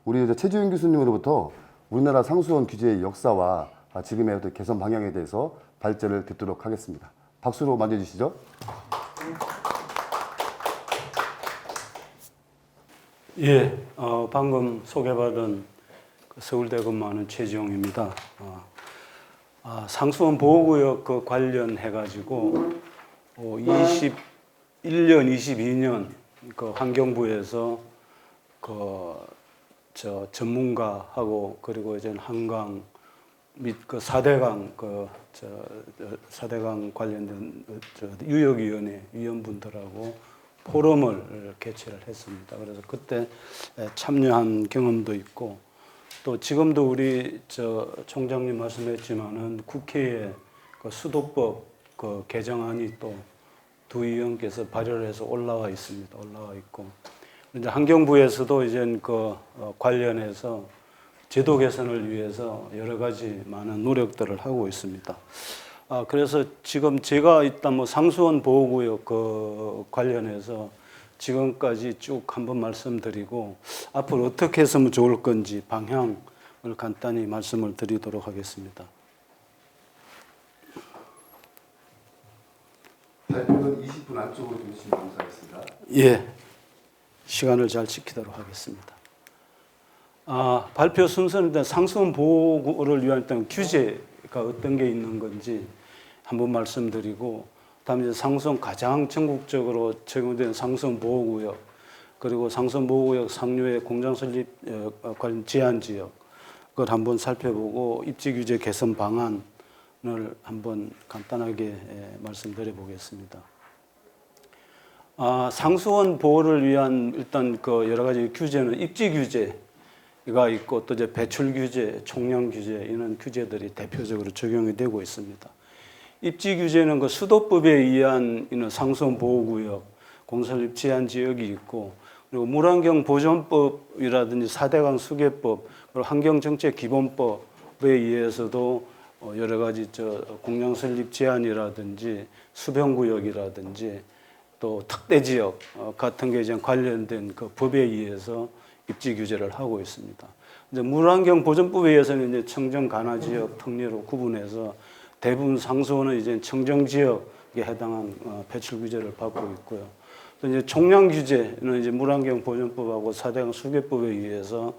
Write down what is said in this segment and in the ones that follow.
우리 이제 최지훈 교수님으로부터 우리나라 상수원 규제의 역사와 지금의 어떤 개선 방향에 대해서 발제를 듣도록 하겠습니다. 박수로 맞이해주시죠. 예, 방금 소개받은 서울대 근무하는 최지용입니다. 상수원 보호구역 관련해가지고 21년, 22년 환경부에서 전문가하고 그리고 이제 한강 및 4대강 4대강 관련된 유역위원회 위원분들하고 포럼을 개최를 했습니다. 그래서 그때 참여한 경험도 있고 또 지금도 우리 총장님 말씀했지만은 국회에 수도법 개정안이 또 두 의원께서 발의를 해서 올라와 있습니다. 올라와 있고 이제 환경부에서도 이제 관련해서 제도 개선을 위해서 여러 가지 많은 노력들을 하고 있습니다. 그래서 지금 제가 일단 상수원 보호구역 관련해서 지금까지 쭉 한번 말씀드리고 앞으로 어떻게 했으면 좋을 건지 방향을 간단히 말씀을 드리도록 하겠습니다. 발표는 20분 안쪽으로 해주시면 감사하겠습니다. 예, 시간을 잘 지키도록 하겠습니다. 발표 순서는 상수원 보호를 위한 어떤 규제가 어떤 게 있는 건지 한번 말씀드리고, 다음에 이제 상수원 가장 전국적으로 적용된 상수원 보호구역, 그리고 상수원 보호구역 상류의 공장 설립 관련 제한 지역, 그걸 한번 살펴보고 입지 규제 개선 방안을 한번 간단하게 말씀드려 보겠습니다. 상수원 보호를 위한 일단 여러 가지 규제는 입지 규제가 있고 또 이제 배출 규제, 총량 규제 이런 규제들이 대표적으로 적용이 되고 있습니다. 입지 규제는 수도법에 의한 상수원 보호구역, 공설립 제한 지역이 있고, 그리고 물환경 보존법이라든지 4대강 수계법, 그리고 환경정책기본법에 의해서도 여러 가지 공장 설립 제한이라든지 수변구역이라든지 또 특대지역 같은 게 이제 관련된 법에 의해서 입지 규제를 하고 있습니다. 이제 물환경보존법에 의해서는 이제 청정 간화 지역, 특례로 구분해서 대부분 상수원은 이제 청정 지역에 해당한 배출 규제를 받고 있고요. 또 이제 총량 규제는 이제 물환경보존법하고 4대강 수계법에 의해서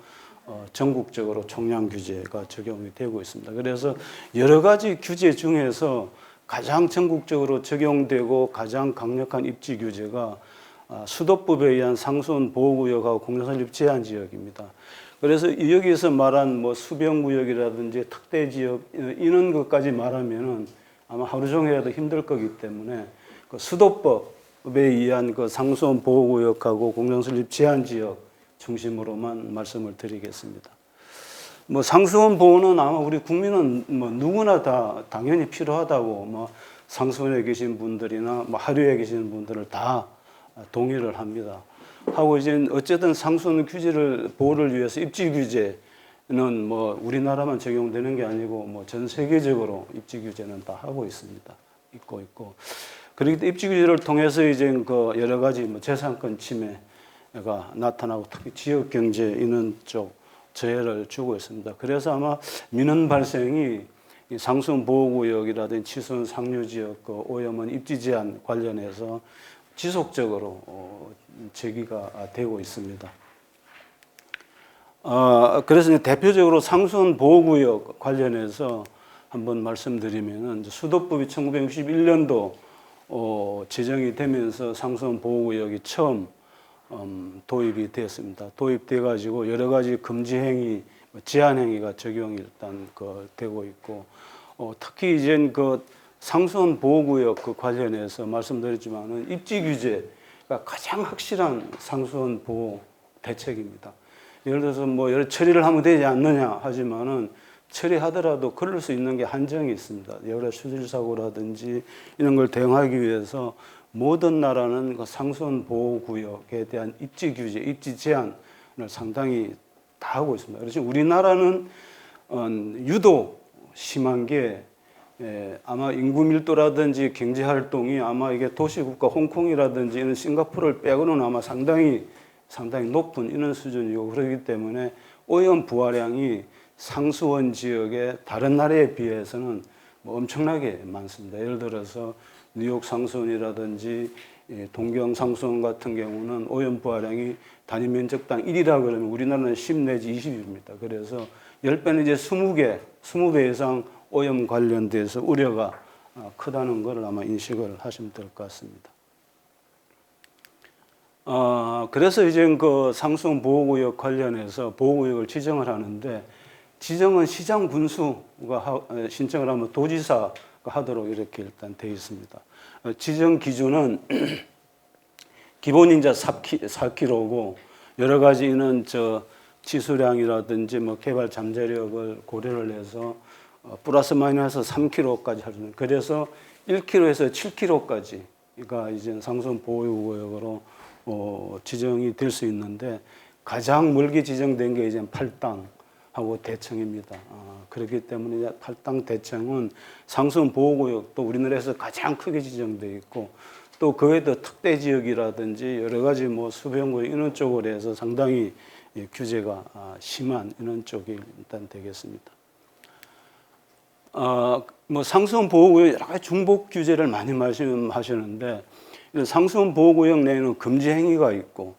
전국적으로 총량 규제가 적용이 되고 있습니다. 그래서 여러 가지 규제 중에서 가장 전국적으로 적용되고 가장 강력한 입지 규제가 수도법에 의한 상수원 보호구역하고 공장설립 제한 지역입니다. 그래서 여기서 말한 수변구역이라든지 특대지역 이런 것까지 말하면은 아마 하루 종일이라도 힘들 거기 때문에 수도법에 의한 상수원 보호구역하고 공장설립 제한 지역 중심으로만 말씀을 드리겠습니다. 상수원 보호는 아마 우리 국민은 누구나 다 당연히 필요하다고 상수원에 계신 분들이나 하류에 계시는 분들을 다 동의를 합니다. 하고 이제 어쨌든 상수원 규제를 보호를 위해서 입지 규제는 우리나라만 적용되는 게 아니고 전 세계적으로 입지 규제는 다 하고 있습니다. 있고 그리고 입지 규제를 통해서 이제 여러 가지 재산권 침해가 나타나고 특히 지역 경제 이런 쪽 저해를 주고 있습니다. 그래서 아마 민원 발생이 상수원 보호구역이라든지 치수원 상류 지역 오염원 입지 제한 관련해서 지속적으로 제기가 되고 있습니다. 그래서 대표적으로 상수원 보호구역 관련해서 한번 말씀드리면은 수도법이 1961년도 제정이 되면서 상수원 보호구역이 처음 도입이 되었습니다. 도입돼 가지고 여러 가지 금지 행위, 제한 행위가 적용이 일단 되고 있고, 특히 이제 상수원 보호구역 관련해서 말씀드렸지만은 입지 규제가 가장 확실한 상수원 보호 대책입니다. 예를 들어서 여러 처리를 하면 되지 않느냐 하지만은 처리하더라도 그럴 수 있는 게 한정이 있습니다. 여러 수질 사고라든지 이런 걸 대응하기 위해서 모든 나라는 상수원 보호구역에 대한 입지 규제, 입지 제한을 상당히 다 하고 있습니다. 그래서 우리나라는 유독 심한 게 아마 인구 밀도라든지 경제 활동이 아마 이게 도시국가 홍콩이라든지 이런 싱가포르를 빼고는 아마 상당히 높은 이런 수준이고, 그렇기 때문에 오염 부하량이 상수원 지역의 다른 나라에 비해서는 뭐 엄청나게 많습니다. 예를 들어서 뉴욕 상수원이라든지 동경 상수원 같은 경우는 오염 부하량이 단위 면적당 1이라 그러면 우리나라는 10 내지 20입니다. 그래서 10배는 이제 20배 이상 오염 관련돼서 우려가 크다는 걸 아마 인식을 하시면 될 것 같습니다. 그래서 이제 그 상수원 보호구역 관련해서 보호구역을 지정을 하는데, 지정은 시장 군수가 신청을 하면 도지사가 하도록 이렇게 일단 되어 있습니다. 지정 기준은 기본이 이제 4km고 여러 가지 이는 지수량이라든지 뭐 개발 잠재력을 고려를 해서 플러스 마이너스 3km까지 할 수 있는, 그래서 1km에서 7km까지가 이제 상수원 보호구역으로 지정이 될 수 있는데, 가장 멀게 지정된 게 이제 8당하고 대청입니다. 그렇기 때문에 이제 8당 대청은 상수원 보호구역도 우리나라에서 가장 크게 지정되어 있고, 또 그 외에도 특대 지역이라든지 여러 가지 뭐 수변구역 이런 쪽으로 해서 상당히 규제가 심한 이런 쪽이 일단 되겠습니다. 뭐 상수원 보호구역 여러 가지 중복 규제를 많이 말씀하시는데, 상수원 보호구역 내에는 금지 행위가 있고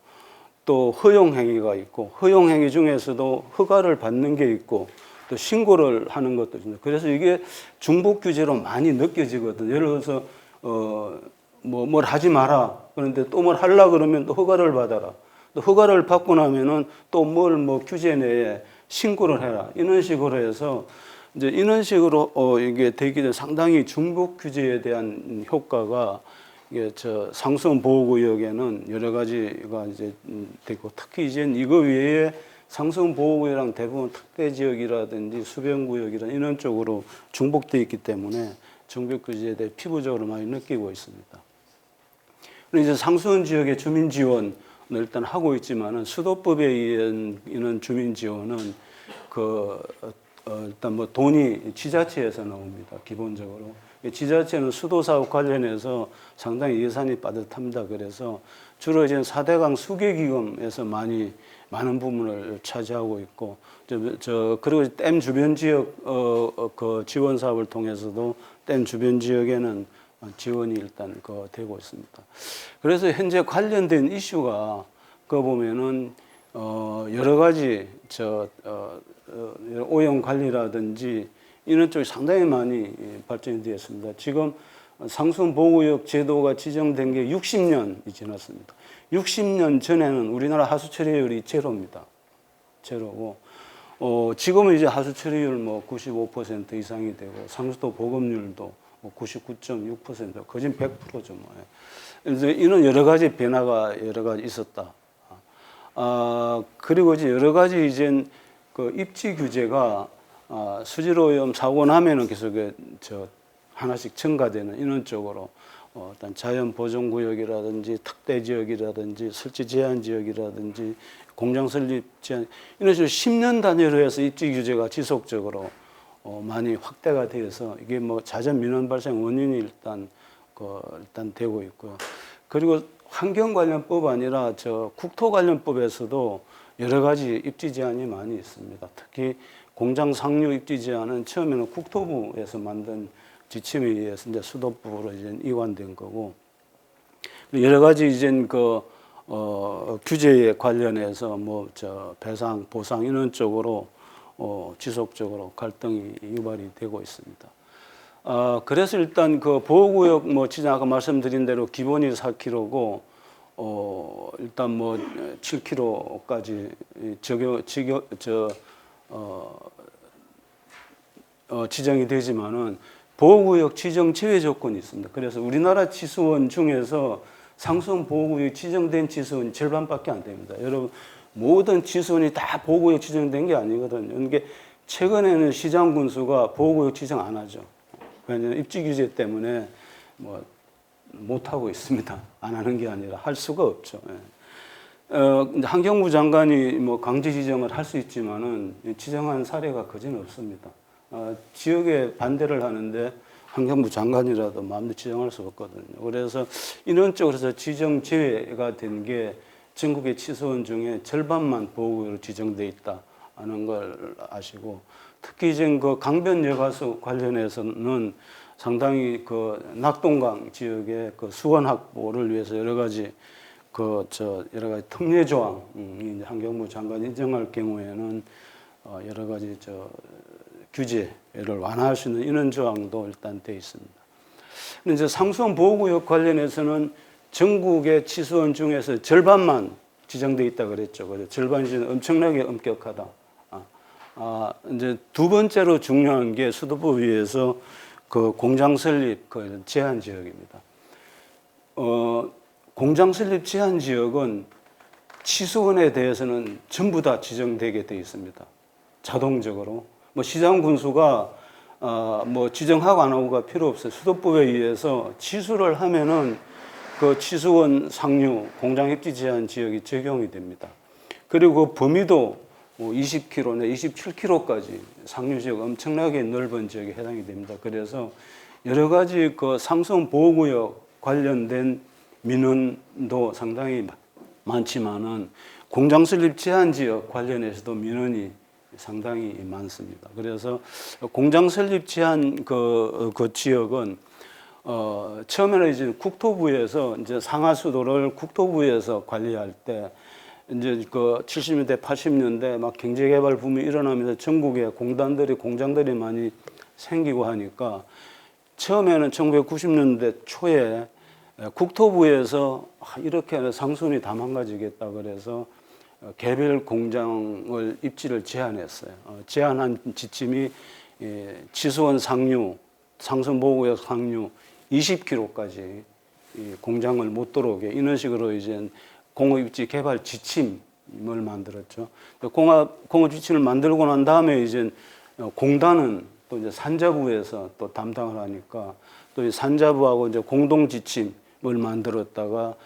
또 허용 행위가 있고, 허용 행위 중에서도 허가를 받는 게 있고 또 신고를 하는 것도 있습니다. 그래서 이게 중복 규제로 많이 느껴지거든요. 예를 들어서 뭘 하지 마라, 그런데 또 뭘 하려 그러면 또 허가를 받아라, 또 허가를 받고 나면은 또 뭘 규제 내에 신고를 해라, 이런 식으로 해서 이제 이런 식으로 이게 되기 때문에 상당히 중복 규제에 대한 효과가 이게 상수원 보호구역에는 여러 가지가 이제 되고, 특히 이제 이거 외에 상수원 보호구역이랑 대부분 특대 지역이라든지 수변구역이라 이런 쪽으로 중복되어 있기 때문에 중복 규제에 대해 피부적으로 많이 느끼고 있습니다. 그리고 이제 상수원 지역의 주민 지원을 일단 하고 있지만은 수도법에 의한 이런 주민 지원은 일단 뭐 돈이 지자체에서 나옵니다. 기본적으로. 지자체는 수도 사업 관련해서 상당히 예산이 빠듯합니다. 그래서 주로 이제 4대강 수계기금에서 많은 부분을 차지하고 있고, 그리고 댐 주변 지역 그 지원 사업을 통해서도 댐 주변 지역에는 지원이 일단 되고 있습니다. 그래서 현재 관련된 이슈가 보면은 여러 가지 오염 관리라든지 이런 쪽이 상당히 많이 발전이 되었습니다. 지금 상수원 보호구역 제도가 지정된 게 60년이 지났습니다. 60년 전에는 우리나라 하수 처리율이 제로입니다. 제로고, 지금은 이제 하수 처리율 95% 이상이 되고, 상수도 보급률도 99.6%, 거진 100%죠. 그래서 이런 여러 가지 변화가 여러 가지 있었다. 그리고 이제 여러 가지 이제 입지 규제가 수질 오염 사고 나면은 계속 하나씩 첨가되는 이런 쪽으로 일단 자연 보존 구역이라든지 특대 지역이라든지 설치 제한 지역이라든지 공장 설립 제한, 이런 식으로 10년 단위로 해서 입지 규제가 지속적으로 많이 확대가 되어서 이게 자전 민원 발생 원인이 일단 되고 있고요. 그리고 환경 관련법 아니라 국토 관련법에서도 여러 가지 입지 제한이 많이 있습니다. 특히 공장 상류 입지 제한은 처음에는 국토부에서 만든 지침에 의해서 이제 수도부로 이제 이관된 거고, 여러 가지 이제 규제에 관련해서 배상, 보상 이런 쪽으로 지속적으로 갈등이 유발이 되고 있습니다. 그래서 일단 보호구역 지정 아까 말씀드린 대로 기본이 4km고 일단 7km까지 지정이 되지만은 보호구역 지정 제외 조건이 있습니다. 그래서 우리나라 지수원 중에서 상수원 보호구역 지정된 지수원이 절반밖에 안 됩니다. 여러분, 모든 지수원이 다 보호구역 지정된 게 아니거든요. 이게 최근에는 시장 군수가 보호구역 지정 안 하죠. 왜냐하면 입지 규제 때문에 못 하고 있습니다. 안 하는 게 아니라 할 수가 없죠. 환경부 장관이 강제 지정을 할 수 있지만은 지정한 사례가 거진 없습니다. 지역에 반대를 하는데 환경부 장관이라도 마음대로 지정할 수 없거든요. 그래서 이런 쪽으로 지정 제외가 된 게 전국의 치수원 중에 절반만 보호구역으로 지정돼 있다. 하는 걸 아시고, 특히 이제 그 강변 여가수 관련해서는 상당히 그 낙동강 지역의 그 수원 확보를 위해서 여러 가지 여러 가지 특례 조항, 이제 환경부 장관 인정할 경우에는 여러 가지 규제를 완화할 수 있는 이런 조항도 일단 돼 있습니다. 근데 이제 상수원 보호구역 관련해서는 전국의 치수원 중에서 절반만 지정돼 있다 그랬죠. 그래서 절반이 엄청나게 엄격하다. 이제 두 번째로 중요한 게 수도법 위에서 그 공장 설립 그 제한 지역입니다. 공장 설립 제한 지역은 치수원에 대해서는 전부 다 지정되게 돼 있습니다. 자동적으로. 뭐 시장 군수가 뭐 지정하고 안 하고가 필요 없어요. 수도법에 의해서 치수를 하면은 그 치수원 상류 공장 입지 제한 지역이 적용이 됩니다. 그리고 범위도 20km 내 27km까지 상류 지역 엄청나게 넓은 지역에 해당이 됩니다. 그래서 여러 가지 그 상수원 보호구역 관련된 민원도 상당히 많지만은 공장 설립 제한 지역 관련해서도 민원이 상당히 많습니다. 그래서 공장 설립 제한 그 지역은 처음에는 이제 국토부에서 이제 상하수도를 국토부에서 관리할 때 이제 그 70년대, 80년대 막 경제개발 붐이 일어나면서 전국에 공장들이 많이 생기고 하니까 처음에는 1990년대 초에 국토부에서 이렇게 상수원이 다 망가지겠다 그래서 개별 공장을 입지를 제한했어요. 제한한 지침이 치수원 상류, 상수원보호구역 상류 20km까지 공장을 못 들어오게 이런 식으로 이제 공업입지 개발 지침을 만들었죠. 공업 지침을 만들고 난 다음에 이제 공단은 또 이제 산자부에서 또 담당을 하니까 또 산자부하고 이제 공동 지침을 만들었다가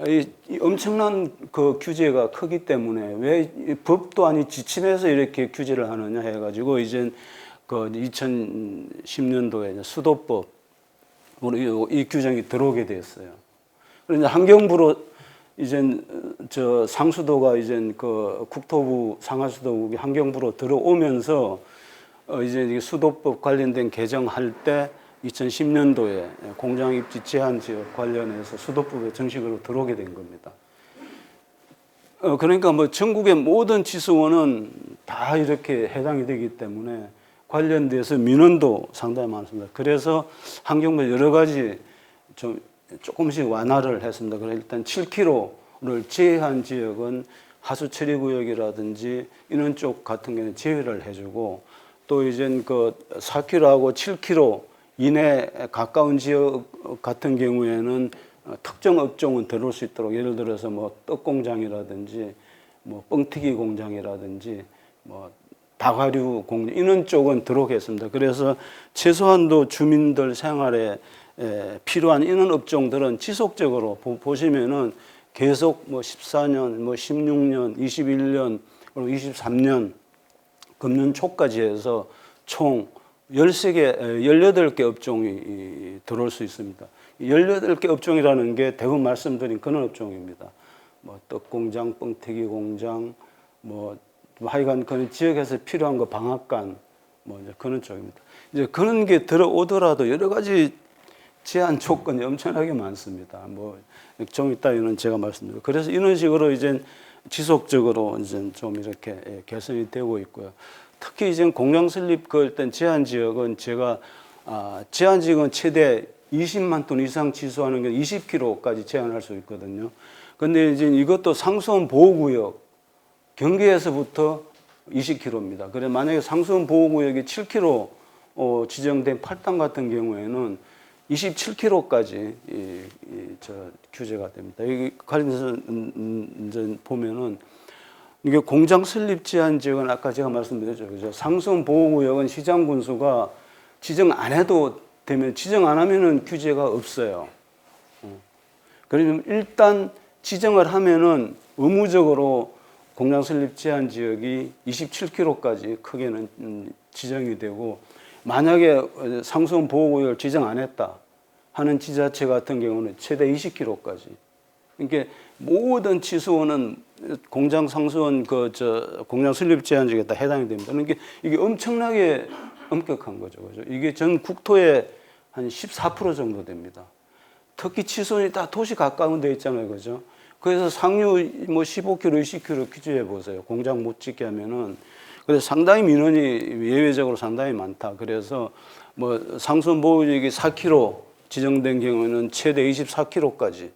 이 엄청난 그 규제가 크기 때문에 왜 법도 아닌 지침에서 이렇게 규제를 하느냐 해가지고 이제 그 2010년도에 수도법으로 이 규정이 들어오게 됐어요. 그런데 환경부로 이제 상수도가 이제 그 국토부 상하수도국이 환경부로 들어오면서 이제 수도법 관련된 개정할 때 2010년도에 공장 입지 제한 지역 관련해서 수도법에 정식으로 들어오게 된 겁니다. 그러니까 뭐 전국의 모든 치수원은 다 이렇게 해당이 되기 때문에 관련돼서 민원도 상당히 많습니다. 그래서 환경부 여러 가지 조금씩 완화를 했습니다. 그래서 일단 7km를 제외한 지역은 하수 처리 구역이라든지 이런 쪽 같은 경우는 제외를 해주고 또 이제 그 4km하고 7km 이내 가까운 지역 같은 경우에는 특정 업종은 들어올 수 있도록 예를 들어서 뭐 떡 공장이라든지 뭐 뻥튀기 공장이라든지 뭐 다과류 공장 이런 쪽은 들어오겠습니다. 그래서 최소한도 주민들 생활에 필요한 이런 업종들은 지속적으로 보시면은 계속 뭐 14년, 뭐 16년, 21년, 그리고 23년 금년 초까지 해서 총 18개 업종이 들어올 수 있습니다. 18개 업종이라는 게 대부분 말씀드린 그런 업종입니다. 뭐 떡공장, 뻥튀기 공장, 뭐 하여간 그런 지역에서 필요한 거 방앗간, 뭐 이제 그런 쪽입니다. 이제 그런 게 들어오더라도 여러 가지 제한 조건이 엄청나게 많습니다. 뭐 좀 이따 이는 제가 말씀드리고 그래서 이런 식으로 이제 지속적으로 이제 좀 이렇게 개선이 되고 있고요. 특히 이제 공장 설립 그 일단 제한 지역은 제가 제한 지역은 최대 20만 톤 이상 치수하는 게 20km까지 제한할 수 있거든요. 근데 이제 이것도 상수원 보호구역 경계에서부터 20km입니다. 그래 만약에 상수원 보호구역이 7km 지정된 팔당 같은 경우에는 27km까지 규제가 됩니다. 여기 관련해서 이제 보면은 이게 공장 설립 제한 지역은 아까 제가 말씀드렸죠. 그죠? 상수원 보호구역은 시장 군수가 지정 안 해도 되면 지정 안 하면은 규제가 없어요. 그러면 일단 지정을 하면은 의무적으로 공장 설립 제한 지역이 27km까지 크게는 지정이 되고 만약에 상수원 보호구역을 지정 안 했다 하는 지자체 같은 경우는 최대 20km까지. 그러니까 모든 치수원은 공장 상수원 공장 설립 제한 지역에 다 해당이 됩니다. 그러니까 이게 엄청나게 엄격한 거죠. 그죠? 이게 전 국토의 한 14% 정도 됩니다. 특히 치손이 다 도시 가까운 데 있잖아요. 그죠? 그래서 상류 뭐 15km, 20km 규제해 보세요. 공장 못 짓게 하면은. 그래서 상당히 민원이 예외적으로 상당히 많다. 그래서 뭐 상수원 보호구역이 4km 지정된 경우에는 최대 24km까지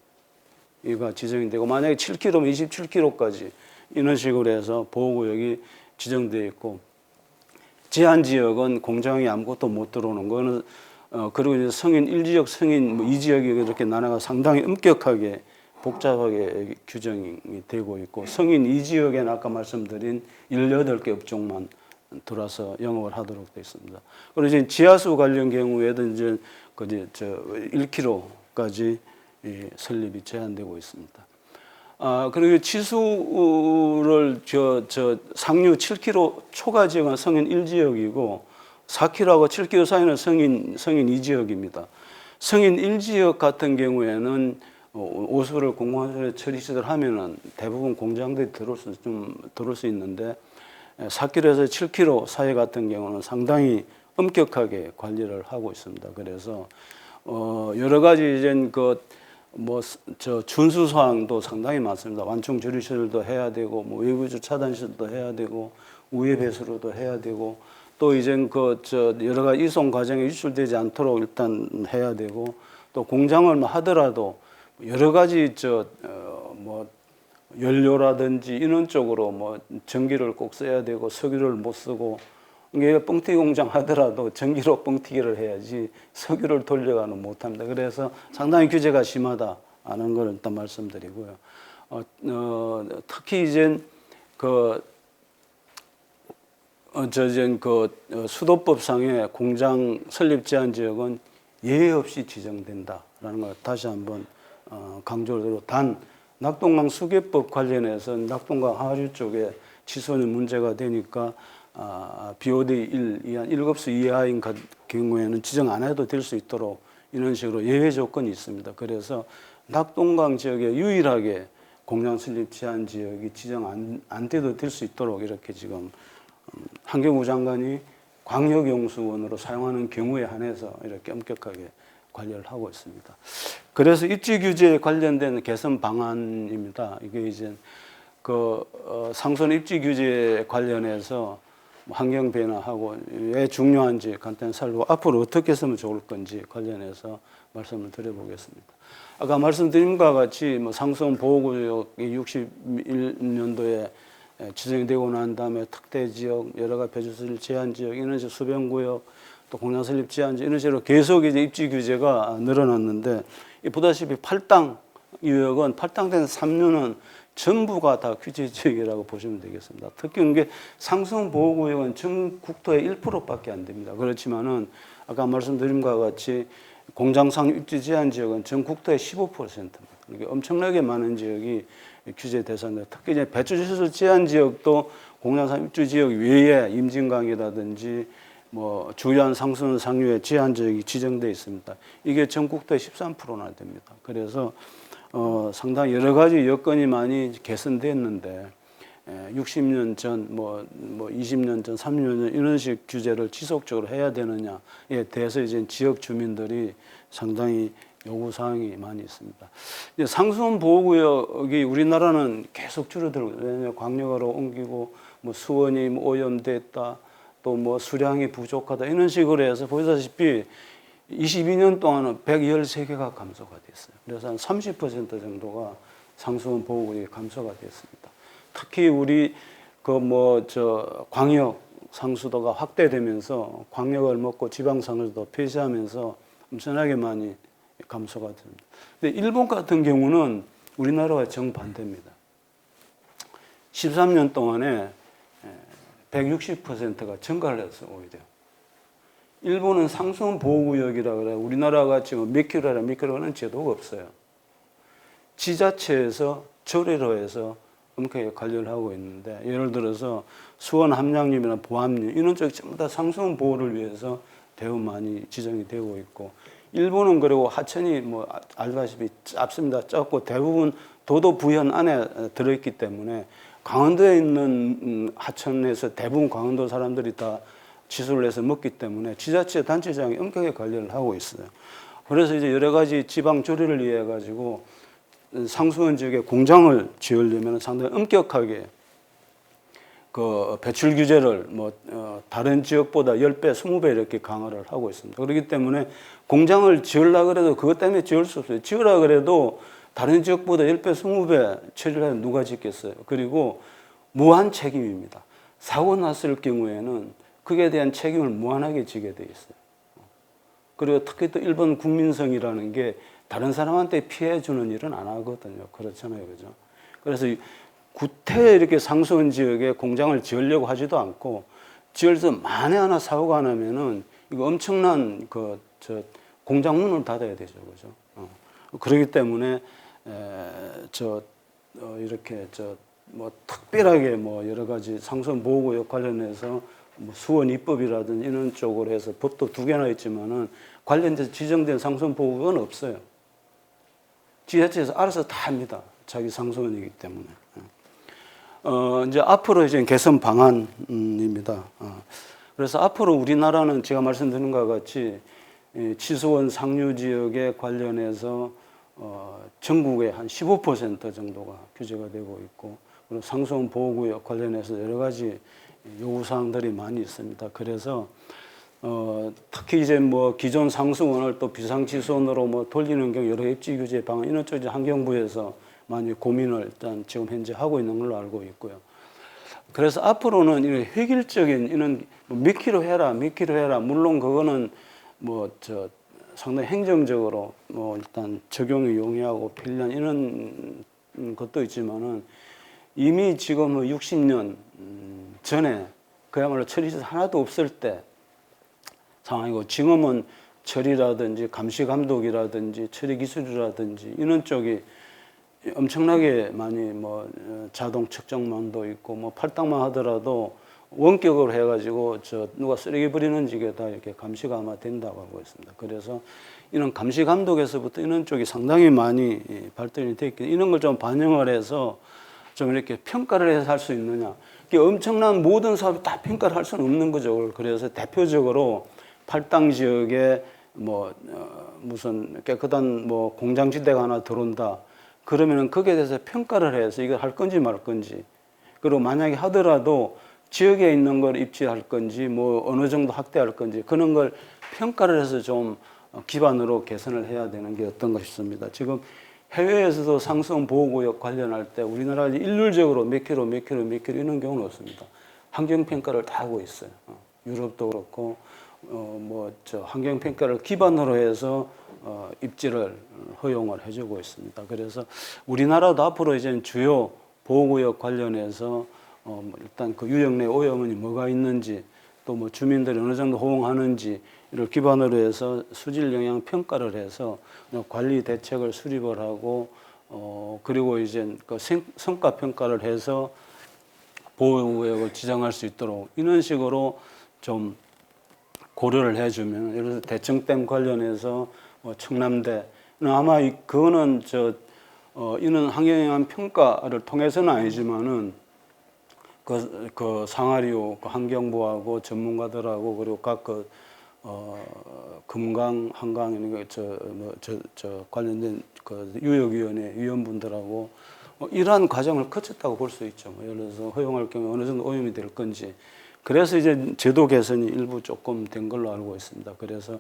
이가 지정이 되고, 만약에 7km면 27km까지 이런 식으로 해서 보호구역이 지정되어 있고, 제한 지역은 공장이 아무것도 못 들어오는 거는 그리고 이제 성인 1지역, 성인 2지역이 이렇게 나눠가 상당히 엄격하게 복잡하게 규정이 되고 있고, 성인 2지역에는 아까 말씀드린 18개 업종만 들어와서 영업을 하도록 되어 있습니다. 그리고 이제 지하수 관련 경우에도 이제 1km까지 설립이 제한되고 있습니다. 그리고 치수를 상류 7km 초과 지역은 성인 1지역이고 4km하고 7km 사이는 성인 2지역입니다. 성인 1지역 같은 경우에는 오수를 공공시설에 처리시설 하면은 대부분 공장들이 들어올 수 있는데 4km에서 7km 사이 같은 경우는 상당히 엄격하게 관리를 하고 있습니다. 그래서 여러 가지 이제 준수 사항도 상당히 많습니다. 완충 조리 시설도 해야 되고, 뭐 외부주 차단 시설도 해야 되고, 우회 배수로도 해야 되고, 또 이제 여러 가지 이송 과정에 유출되지 않도록 일단 해야 되고, 또 공장을 하더라도 여러 가지 연료라든지 이런 쪽으로 전기를 꼭 써야 되고 석유를 못 쓰고, 이게 뻥튀기 공장 하더라도 전기로 뻥튀기를 해야지 석유를 돌려가는 못합니다. 그래서 상당히 규제가 심하다는 걸 일단 말씀드리고요. 특히 이제 수도법상의 공장 설립 제한 지역은 예외 없이 지정된다라는 걸 다시 한번 강조를 드리고, 단 낙동강 수계법 관련해서 낙동강 하류 쪽에 치손이 문제가 되니까 BOD 1 이한 1급수 이하인 경우에는 지정 안 해도 될 수 있도록 이런 식으로 예외 조건이 있습니다. 그래서 낙동강 지역에 유일하게 공장 설립 제한 지역이 지정 안 돼도 될 수 있도록 이렇게 지금 환경부 장관이 광역용수원으로 사용하는 경우에 한해서 이렇게 엄격하게 관리를 하고 있습니다. 그래서 입지 규제에 관련된 개선 방안입니다. 이게 이제 상수원 입지 규제 관련해서 환경 변화하고 왜 중요한지 간단히 살고 앞으로 어떻게 했으면 좋을 건지 관련해서 말씀을 드려보겠습니다. 아까 말씀드린 것과 같이 상수원 보호구역이 61년도에 지정이 되고 난 다음에 특대 지역, 여러 가지 배수설 제한 지역, 이런 식으로 수변구역, 또 공장 설립 제한 지역, 이런 식으로 계속 이제 입지 규제가 늘어났는데, 보다시피 팔당 유역은 팔당된 3류는 전부가 다 규제 지역이라고 보시면 되겠습니다. 특히 이게 상수원 보호구역은 전 국토의 1%밖에 안 됩니다. 그렇지만은 아까 말씀드린 것과 같이 공장상 입지 제한 지역은 전 국토의 15%입니다. 이게 엄청나게 많은 지역이 규제 대상입니다. 특히 이제 배출시설 제한 지역도 공장상 입지 지역 외에 임진강이라든지 주요한 상수원 상류의 제한 지역이 지정되어 있습니다. 이게 전 국토의 13%나 됩니다. 그래서 상당히 여러 가지 여건이 많이 개선됐는데 60년 전, 20년 전, 30년 전 이런 식 규제를 지속적으로 해야 되느냐에 대해서 이제 지역 주민들이 상당히 요구 사항이 많이 있습니다. 이제 상수원 보호구역이 우리나라는 계속 줄어들고, 왜냐하면 광역으로 옮기고, 수원이 오염됐다, 또 수량이 부족하다 이런 식으로 해서 보시다시피 22년 동안은 113개가 감소가 됐어요. 그래서 한 30% 정도가 상수원 보호구역이 감소가 됐습니다. 특히 우리 광역 상수도가 확대되면서 광역을 먹고 지방 상수도 폐쇄하면서 엄청나게 많이 감소가 됩니다. 근데 일본 같은 경우는 우리나라와 정반대입니다. 13년 동안에 160%가 증가를 했어요, 오히려. 일본은 상수원 보호구역이라 그래요. 우리나라 같이 몇 킬로라 몇 킬로는 제도가 없어요. 지자체에서 조례로 해서 엄격하게 관리를 하고 있는데, 예를 들어서 수원 함량림이나 보암림 이런 쪽이 전부 다 상수원 보호를 위해서 대우 많이 지정이 되고 있고, 일본은 그리고 하천이 알다시피 짧습니다. 짧고 대부분 도도 부현 안에 들어있기 때문에 강원도에 있는 하천에서 대부분 강원도 사람들이 다 취수를 해서 먹기 때문에 지자체 단체장이 엄격하게 관리를 하고 있어요. 그래서 이제 여러 가지 지방 조리를 위해 가지고 상수원 지역에 공장을 지으려면 상당히 엄격하게 그 배출 규제를 다른 지역보다 10배, 20배 이렇게 강화를 하고 있습니다. 그렇기 때문에 공장을 지으려고 그래도 그것 때문에 지을 수 없어요. 지으려고 그래도 다른 지역보다 10배, 20배 처리를 하면 누가 짓겠어요. 그리고 무한 책임입니다. 사고 났을 경우에는 그에 대한 책임을 무한하게 지게 돼 있어요. 그리고 특히 또 일본 국민성이라는 게 다른 사람한테 피해 주는 일은 안 하거든요. 그렇잖아요. 그죠? 그래서 구태 이렇게 상수원 지역에 공장을 지으려고 하지도 않고 지어서 만에 하나 사고가 나면은 이거 엄청난 공장 문을 닫아야 되죠. 그죠? 그렇기 때문에 이렇게 특별하게 여러 가지 상수원 보호구역 관련해서 수원 입법이라든지 이런 쪽으로 해서 법도 2개나 있지만은 관련돼서 지정된 상수원 보호구역은 없어요. 지자체에서 알아서 다 합니다. 자기 상수원이기 때문에. 이제 앞으로 이제 개선 방안입니다. 그래서 앞으로 우리나라는 제가 말씀드린 것과 같이 치수원 상류 지역에 관련해서 전국의 한 15% 정도가 규제가 되고 있고, 그리고 상수원 보호구역 관련해서 여러 가지 요구사항들이 많이 있습니다. 그래서 특히 이제 기존 상수원을 또 비상치수원으로 돌리는 경우 여러 입지 규제 방안 이런 쪽 이제 환경부에서 많이 고민을 일단 지금 현재 하고 있는 걸로 알고 있고요. 그래서 앞으로는 이런 획일적인 이런 몇 킬로 해라, 몇 킬로 해라. 물론 그거는 상당히 행정적으로 일단 적용이 용이하고 편리한 이런 것도 있지만은 이미 지금 60년 전에 그야말로 처리시 하나도 없을 때 상황이고, 지금은 처리라든지 감시 감독이라든지 처리 기술이라든지 이런 쪽이 엄청나게 많이 자동 측정망도 있고 팔당만 하더라도 원격으로 해가지고 누가 쓰레기 버리는 지게 다 이렇게 감시가 아마 된다고 하고 있습니다. 그래서 이런 감시 감독에서부터 이런 쪽이 상당히 많이 발전이 되어 있기, 이런 걸 좀 반영을 해서 좀 이렇게 평가를 해서 할 수 있느냐. 이게 엄청난 모든 사업이 다 평가를 할 수는 없는 거죠. 그래서 대표적으로 팔당 지역에 무슨 깨끗한 공장지대가 하나 들어온다. 그러면은 거기에 대해서 평가를 해서 이걸 할 건지 말 건지, 그리고 만약에 하더라도 지역에 있는 걸 입지할 건지 어느 정도 확대할 건지 그런 걸 평가를 해서 좀 기반으로 개선을 해야 되는 게 어떤가 싶습니다. 지금 해외에서도 상수원 보호구역 관련할 때 우리나라가 일률적으로 몇 킬로 이런 경우는 없습니다. 환경평가를 다 하고 있어요. 유럽도 그렇고 환경평가를 기반으로 해서 입지를 허용을 해주고 있습니다. 그래서 우리나라도 앞으로 이제 주요 보호구역 관련해서 일단 그 유형 내 오염원이 뭐가 있는지, 또 주민들이 어느 정도 호응하는지 이를 기반으로 해서 수질 영향 평가를 해서 관리 대책을 수립을 하고, 그리고 이제 그 성과 평가를 해서 보호구역을 지정할 수 있도록 이런 식으로 좀 고려를 해주면, 예를 들어서 대청댐 관련해서 청남대 아마 그거는 이런 환경영향 평가를 통해서는 아니지만은 그 상하류 환경부하고 전문가들하고 그리고 각 금강 한강 관련된 유역위원회 위원분들하고 이러한 과정을 거쳤다고 볼 수 있죠. 예를 들어서 허용할 경우 어느 정도 오염이 될 건지. 그래서 이제 제도 개선이 일부 조금 된 걸로 알고 있습니다. 그래서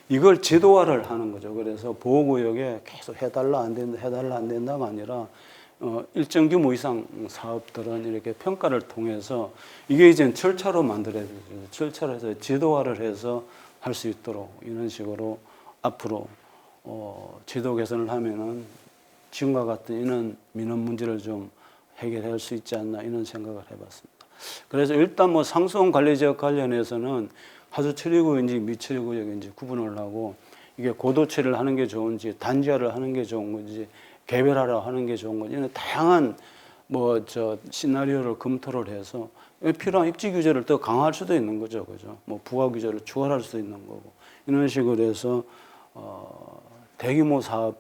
이걸 제도화를 하는 거죠. 그래서 보호구역에 계속 해달라 안 된다가 아니라 일정 규모 이상 사업들은 이렇게 평가를 통해서 이게 이제 절차로 만들어야 되죠. 절차로 해서 제도화를 해서 할 수 있도록 이런 식으로 앞으로 제도 개선을 하면은 지금과 같은 이런 민원 문제를 좀 해결할 수 있지 않나 이런 생각을 해봤습니다. 그래서 일단 상수원 관리지역 관련해서는 하수 처리구역인지 미처리구역인지 구분을 하고, 이게 고도 처리를 하는 게 좋은지 단지화를 하는 게 좋은 건지 개별화를 하는 게 좋은 건지 이런 다양한 시나리오를 검토를 해서 필요한 입지 규제를 더 강화할 수도 있는 거죠, 그죠? 부가 규제를 추가할 수도 있는 거고, 이런 식으로 해서 대규모 사업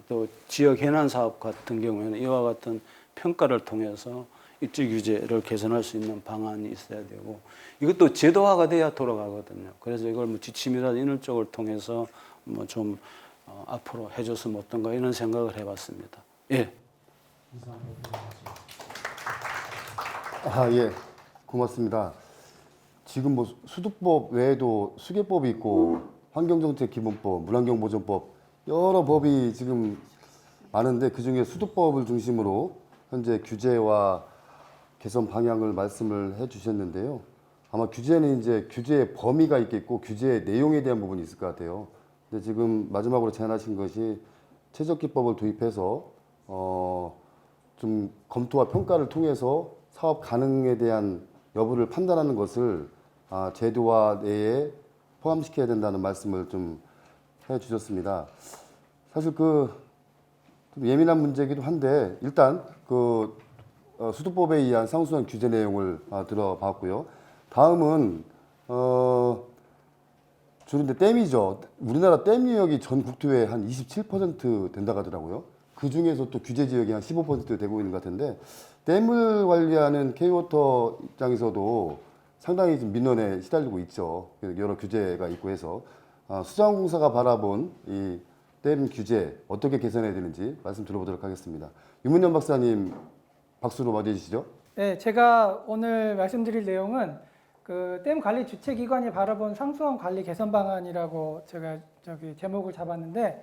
또 지역 해난 사업 같은 경우에는 이와 같은 평가를 통해서 입지 규제를 개선할 수 있는 방안이 있어야 되고 이것도 제도화가 돼야 돌아가거든요. 그래서 이걸 뭐 지침이나 이런 쪽을 통해서 뭐 좀 앞으로 해줬으면 어떤가 이런 생각을 해봤습니다. 예. 아, 예. 고맙습니다. 지금 뭐 수도법 외에도 수계법이 있고 환경정책기본법, 물환경보전법 여러 법이 지금 많은데 그중에 수도법을 중심으로 현재 규제와 개선 방향을 말씀을 해 주셨는데요. 아마 규제는 이제 규제의 범위가 있겠고 규제의 내용에 대한 부분이 있을 것 같아요. 근데 지금 마지막으로 제안하신 것이 최적기법을 도입해서 좀 검토와 평가를 통해서 사업 가능에 대한 여부를 판단하는 것을 제도화 내에 포함시켜야 된다는 말씀을 좀 해주셨습니다. 사실 좀 예민한 문제이기도 한데 일단 수도법에 의한 상수한 규제 내용을 들어봤고요. 다음은 주로 이제 댐이죠. 우리나라 댐 유역이 전 국토의 한 27% 된다고 하더라고요. 그 중에서 또 규제 지역이 한 15% 되고 있는 것 같은데 댐을 관리하는 K워터 입장에서도 상당히 지금 민원에 시달리고 있죠. 여러 규제가 있고 해서 수자원공사가 바라본 이 댐 규제 어떻게 개선해야 되는지 말씀 들어보도록 하겠습니다. 유문현 박사님 박수로 맞이해 주시죠. 네, 제가 오늘 말씀드릴 내용은 그 댐 관리 주체 기관이 바라본 상수원 관리 개선 방안이라고 제가 제목을 잡았는데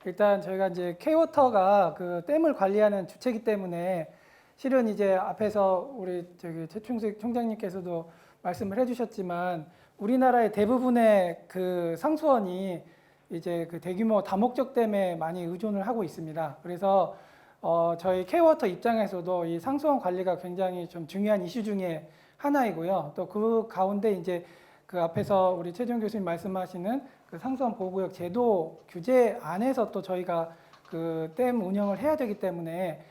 일단 저희가 이제 K워터가 그 댐을 관리하는 주체이기 때문에 실은 이제 앞에서 우리 최충식 총장님께서도 말씀을 해주셨지만 우리나라의 대부분의 그 상수원이 이제 그 대규모 다목적 댐에 많이 의존을 하고 있습니다. 그래서 저희 K워터 입장에서도 이 상수원 관리가 굉장히 좀 중요한 이슈 중에 하나이고요. 또 그 가운데 이제 그 앞에서 우리 최종 교수님 말씀하시는 그 상수원 보호구역 제도 규제 안에서 또 저희가 그 댐 운영을 해야 되기 때문에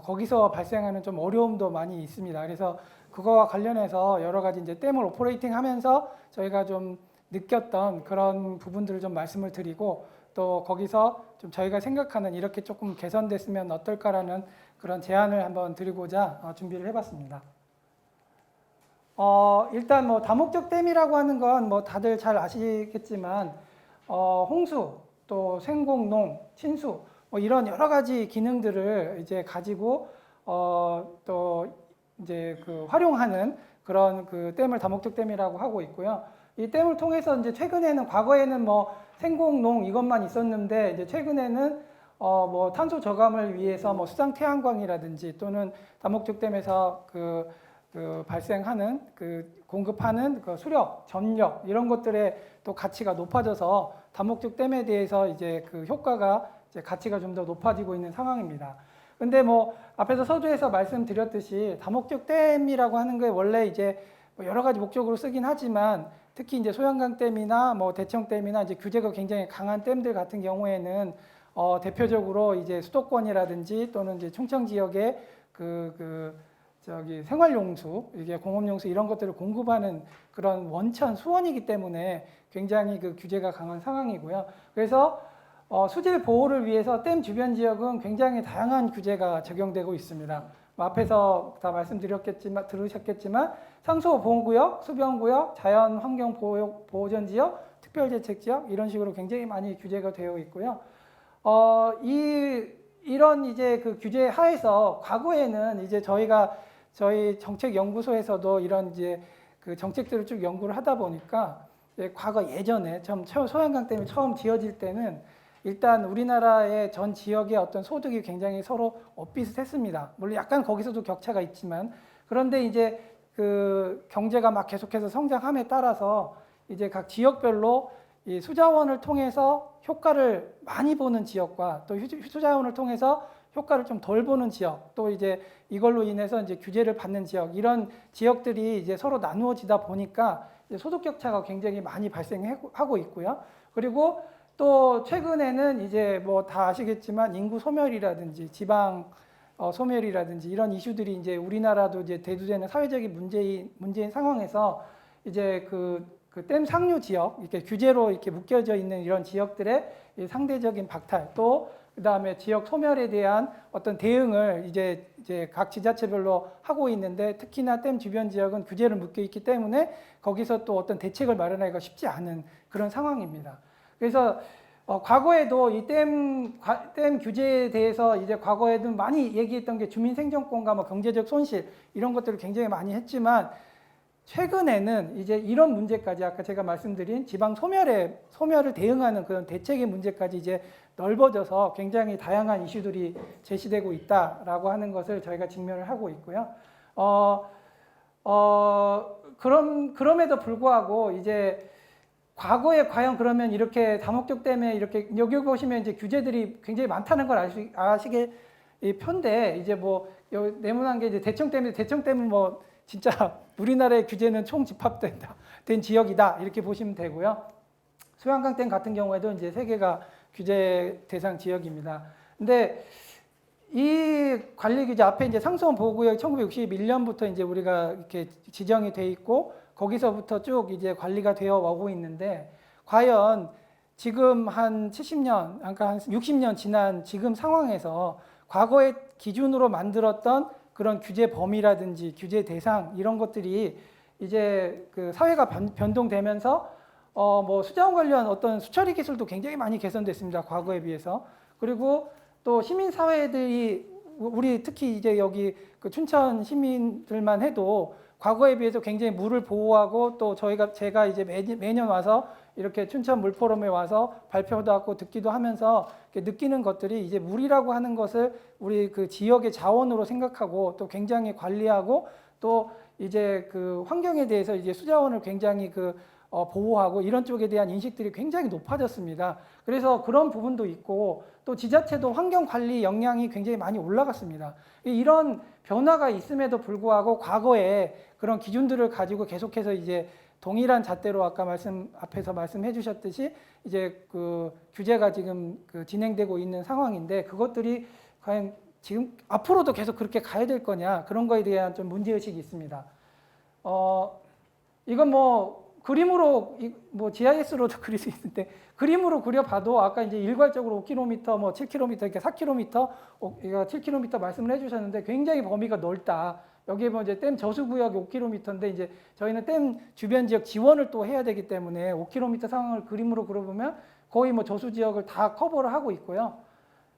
거기서 발생하는 좀 어려움도 많이 있습니다. 그래서 그거와 관련해서 여러 가지 이제 댐을 오퍼레이팅 하면서 저희가 좀 느꼈던 그런 부분들을 좀 말씀을 드리고 또 거기서 좀 저희가 생각하는 이렇게 조금 개선됐으면 어떨까라는 그런 제안을 한번 드리고자 준비를 해봤습니다. 일단 뭐 다목적 댐이라고 하는 건 뭐 다들 잘 아시겠지만 홍수, 또 생공농, 친수 뭐 이런 여러 가지 기능들을 이제 가지고 또 이제 그 활용하는 그런 그 댐을 다목적 댐이라고 하고 있고요. 이 댐을 통해서 이제 최근에는 과거에는 뭐 생공농 이것만 있었는데 이제 최근에는 뭐 탄소 저감을 위해서 뭐 수상 태양광이라든지 또는 다목적 댐에서 그 발생하는 공급하는 그 수력, 전력 이런 것들의 또 가치가 높아져서 다목적 댐에 대해서 이제 그 효과가 이제 가치가 좀 더 높아지고 있는 상황입니다. 근데 뭐 앞에서 서두에서 말씀드렸듯이 다목적 댐이라고 하는 게 원래 이제 뭐 여러 가지 목적으로 쓰긴 하지만 특히 이제 소양강 댐이나 뭐 대청 댐이나 이제 규제가 굉장히 강한 댐들 같은 경우에는 대표적으로 이제 수도권이라든지 또는 이제 충청 지역의 생활용수, 이게 공업용수 이런 것들을 공급하는 그런 원천 수원이기 때문에 굉장히 그 규제가 강한 상황이고요. 그래서 수질 보호를 위해서 댐 주변 지역은 굉장히 다양한 규제가 적용되고 있습니다. 앞에서 다 들으셨겠지만 상수 보호구역, 수변구역, 자연환경 보호전 지역, 특별대책지역 이런 식으로 굉장히 많이 규제가 되어 있고요. 이런 이제 그 규제 하에서 과거에는 이제 저희 정책연구소에서도 이런 이제 그 정책들을 쭉 연구를 하다 보니까 과거 예전에 소양강 댐이 처음 지어질 때는 일단 우리나라의 전 지역의 어떤 소득이 굉장히 서로 엇비슷했습니다. 물론 약간 거기서도 격차가 있지만 그런데 이제 그 경제가 막 계속해서 성장함에 따라서 이제 각 지역별로 이 수자원을 통해서 효과를 많이 보는 지역과 또 수자원을 통해서 효과를 좀 덜 보는 지역, 또 이제 이걸로 인해서 이제 규제를 받는 지역, 이런 지역들이 이제 서로 나누어지다 보니까 이제 소득 격차가 굉장히 많이 발생하고 있고요. 그리고 또 최근에는 이제 뭐 다 아시겠지만 인구 소멸이라든지 지방 소멸이라든지 이런 이슈들이 이제 우리나라도 이제 대두되는 사회적인 문제인 상황에서 이제 그 댐 상류 지역, 이렇게 규제로 이렇게 묶여져 있는 이런 지역들의 상대적인 박탈, 또 그다음에 지역 소멸에 대한 어떤 대응을 이제 각 지자체별로 하고 있는데 특히나 댐 주변 지역은 규제를 묶여 있기 때문에 거기서 또 어떤 대책을 마련하기가 쉽지 않은 그런 상황입니다. 그래서 과거에도 이 댐 규제에 대해서 이제 과거에도 많이 얘기했던 게 주민 생존권과 뭐 경제적 손실 이런 것들을 굉장히 많이 했지만 최근에는 이제 이런 문제까지 아까 제가 말씀드린 지방 소멸을 대응하는 그런 대책의 문제까지 이제 넓어져서 굉장히 다양한 이슈들이 제시되고 있다라고 하는 것을 저희가 직면을 하고 있고요. 그럼에도 불구하고 이제 과거에 과연 그러면 이렇게 다목적 댐에 이렇게 여기 보시면 이제 규제들이 굉장히 많다는 걸 아시게 편데 이제 뭐 네모난 게 이제 대청댐은 뭐 진짜 우리나라의 규제는 총 집합된 지역이다 이렇게 보시면 되고요. 소양강댐 같은 경우에도 이제 3개가 규제 대상 지역입니다. 근데 이 관리 규제 앞에 이제 상수원 보호구역 1961년부터 이제 우리가 이렇게 지정이 돼 있고 거기서부터 쭉 이제 관리가 되어 오고 있는데 과연 지금 한 70년, 그러니까 한 60년 지난 지금 상황에서 과거의 기준으로 만들었던 그런 규제 범위라든지 규제 대상 이런 것들이 이제 그 사회가 변동되면서 뭐 수자원 관련 어떤 수처리 기술도 굉장히 많이 개선됐습니다. 과거에 비해서. 그리고 또 시민 사회들이 우리 특히 이제 여기 그 춘천 시민들만 해도 과거에 비해서 굉장히 물을 보호하고 또 제가 이제 매년 와서 이렇게 춘천 물포럼에 와서 발표도 하고 듣기도 하면서 느끼는 것들이 이제 물이라고 하는 것을 우리 그 지역의 자원으로 생각하고 또 굉장히 관리하고 또 이제 그 환경에 대해서 이제 수자원을 굉장히 보호하고 이런 쪽에 대한 인식들이 굉장히 높아졌습니다. 그래서 그런 부분도 있고 또 지자체도 환경 관리 역량이 굉장히 많이 올라갔습니다. 이런 변화가 있음에도 불구하고 과거에 그런 기준들을 가지고 계속해서 이제 동일한 잣대로 아까 앞에서 말씀해 주셨듯이 이제 그 규제가 지금 진행되고 있는 상황인데 그것들이 과연 지금 앞으로도 계속 그렇게 가야 될 거냐 그런 거에 대한 좀 문제의식이 있습니다. 이건 뭐 그림으로 뭐 GIS로도 그릴 수 있는데 그림으로 그려봐도 아까 이제 일괄적으로 5km, 뭐 7km, 이렇게 4km, 7km 말씀을 해주셨는데 굉장히 범위가 넓다. 여기에 보면 이제 댐 저수구역이 5km인데 이제 저희는 댐 주변 지역 지원을 또 해야 되기 때문에 5km 상황을 그림으로 그려보면 거의 뭐 저수 지역을 다 커버를 하고 있고요.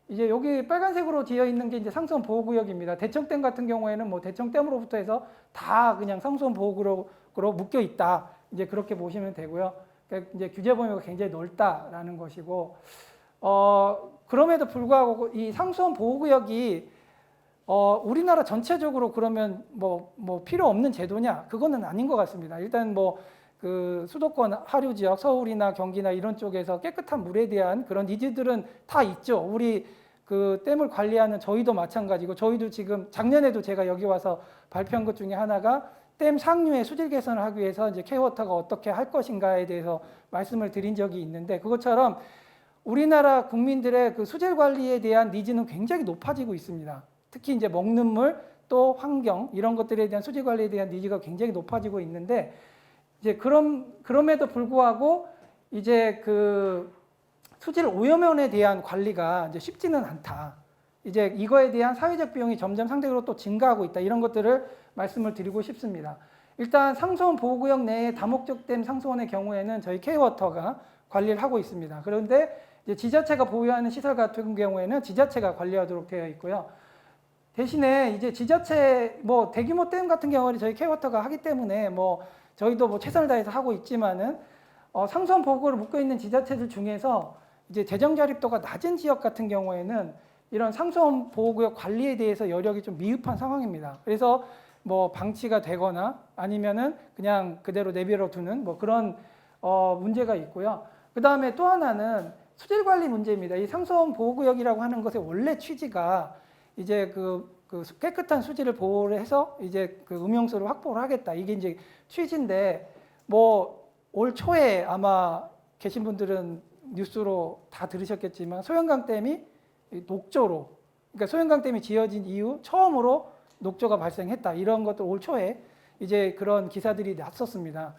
이제 여기 빨간색으로 되어 있는 게 이제 상수원 보호구역입니다. 대청댐 같은 경우에는 뭐 대청댐으로부터 해서 다 그냥 상수원 보호구역으로 묶여 있다. 이제 그렇게 보시면 되고요. 그러니까 이제 규제 범위가 굉장히 넓다라는 것이고, 그럼에도 불구하고 이 상수원 보호구역이 우리나라 전체적으로 그러면 뭐 필요 없는 제도냐? 그거는 아닌 것 같습니다. 일단 뭐 그 수도권 하류 지역, 서울이나 경기나 이런 쪽에서 깨끗한 물에 대한 그런 니즈들은 다 있죠. 우리 그 댐을 관리하는 저희도 마찬가지고, 저희도 지금 작년에도 제가 여기 와서 발표한 것 중에 하나가 댐 상류의 수질 개선을 하기 위해서 이제 K-워터가 어떻게 할 것인가에 대해서 말씀을 드린 적이 있는데, 그것처럼 우리나라 국민들의 그 수질 관리에 대한 니즈는 굉장히 높아지고 있습니다. 특히 이제 먹는 물, 또 환경 이런 것들에 대한 수질 관리에 대한 니즈가 굉장히 높아지고 있는데, 이제 그럼에도 불구하고 이제 그 수질 오염원에 대한 관리가 이제 쉽지는 않다. 이제 이거에 대한 사회적 비용이 점점 상대적으로 또 증가하고 있다. 이런 것들을 말씀을 드리고 싶습니다. 일단 상수원 보호구역 내에 다목적 댐 상수원의 경우에는 저희 K-워터가 관리를 하고 있습니다. 그런데 이제 지자체가 보유하는 시설 같은 경우에는 지자체가 관리하도록 되어 있고요. 대신에 이제 지자체 뭐 대규모 댐 같은 경우는 저희 K-워터가 하기 때문에 뭐 저희도 뭐 최선을 다해서 하고 있지만은 상수원 보호구역을 묶여 있는 지자체들 중에서 이제 재정 자립도가 낮은 지역 같은 경우에는 이런 상수원 보호구역 관리에 대해서 여력이 좀 미흡한 상황입니다. 그래서 뭐 방치가 되거나 아니면은 그냥 그대로 내버려 두는 뭐 그런 문제가 있고요. 그 다음에 또 하나는 수질 관리 문제입니다. 이 상수원 보호구역이라고 하는 것의 원래 취지가 이제 그 깨끗한 수질을 보호를 해서 이제 그 음용수를 확보를 하겠다. 이게 이제 취지인데 뭐 올 초에 아마 계신 분들은 뉴스로 다 들으셨겠지만 소양강 댐이 녹조로, 그러니까 소양강 댐이 지어진 이후 처음으로 녹조가 발생했다. 이런 것도 올 초에 이제 그런 기사들이 났었습니다.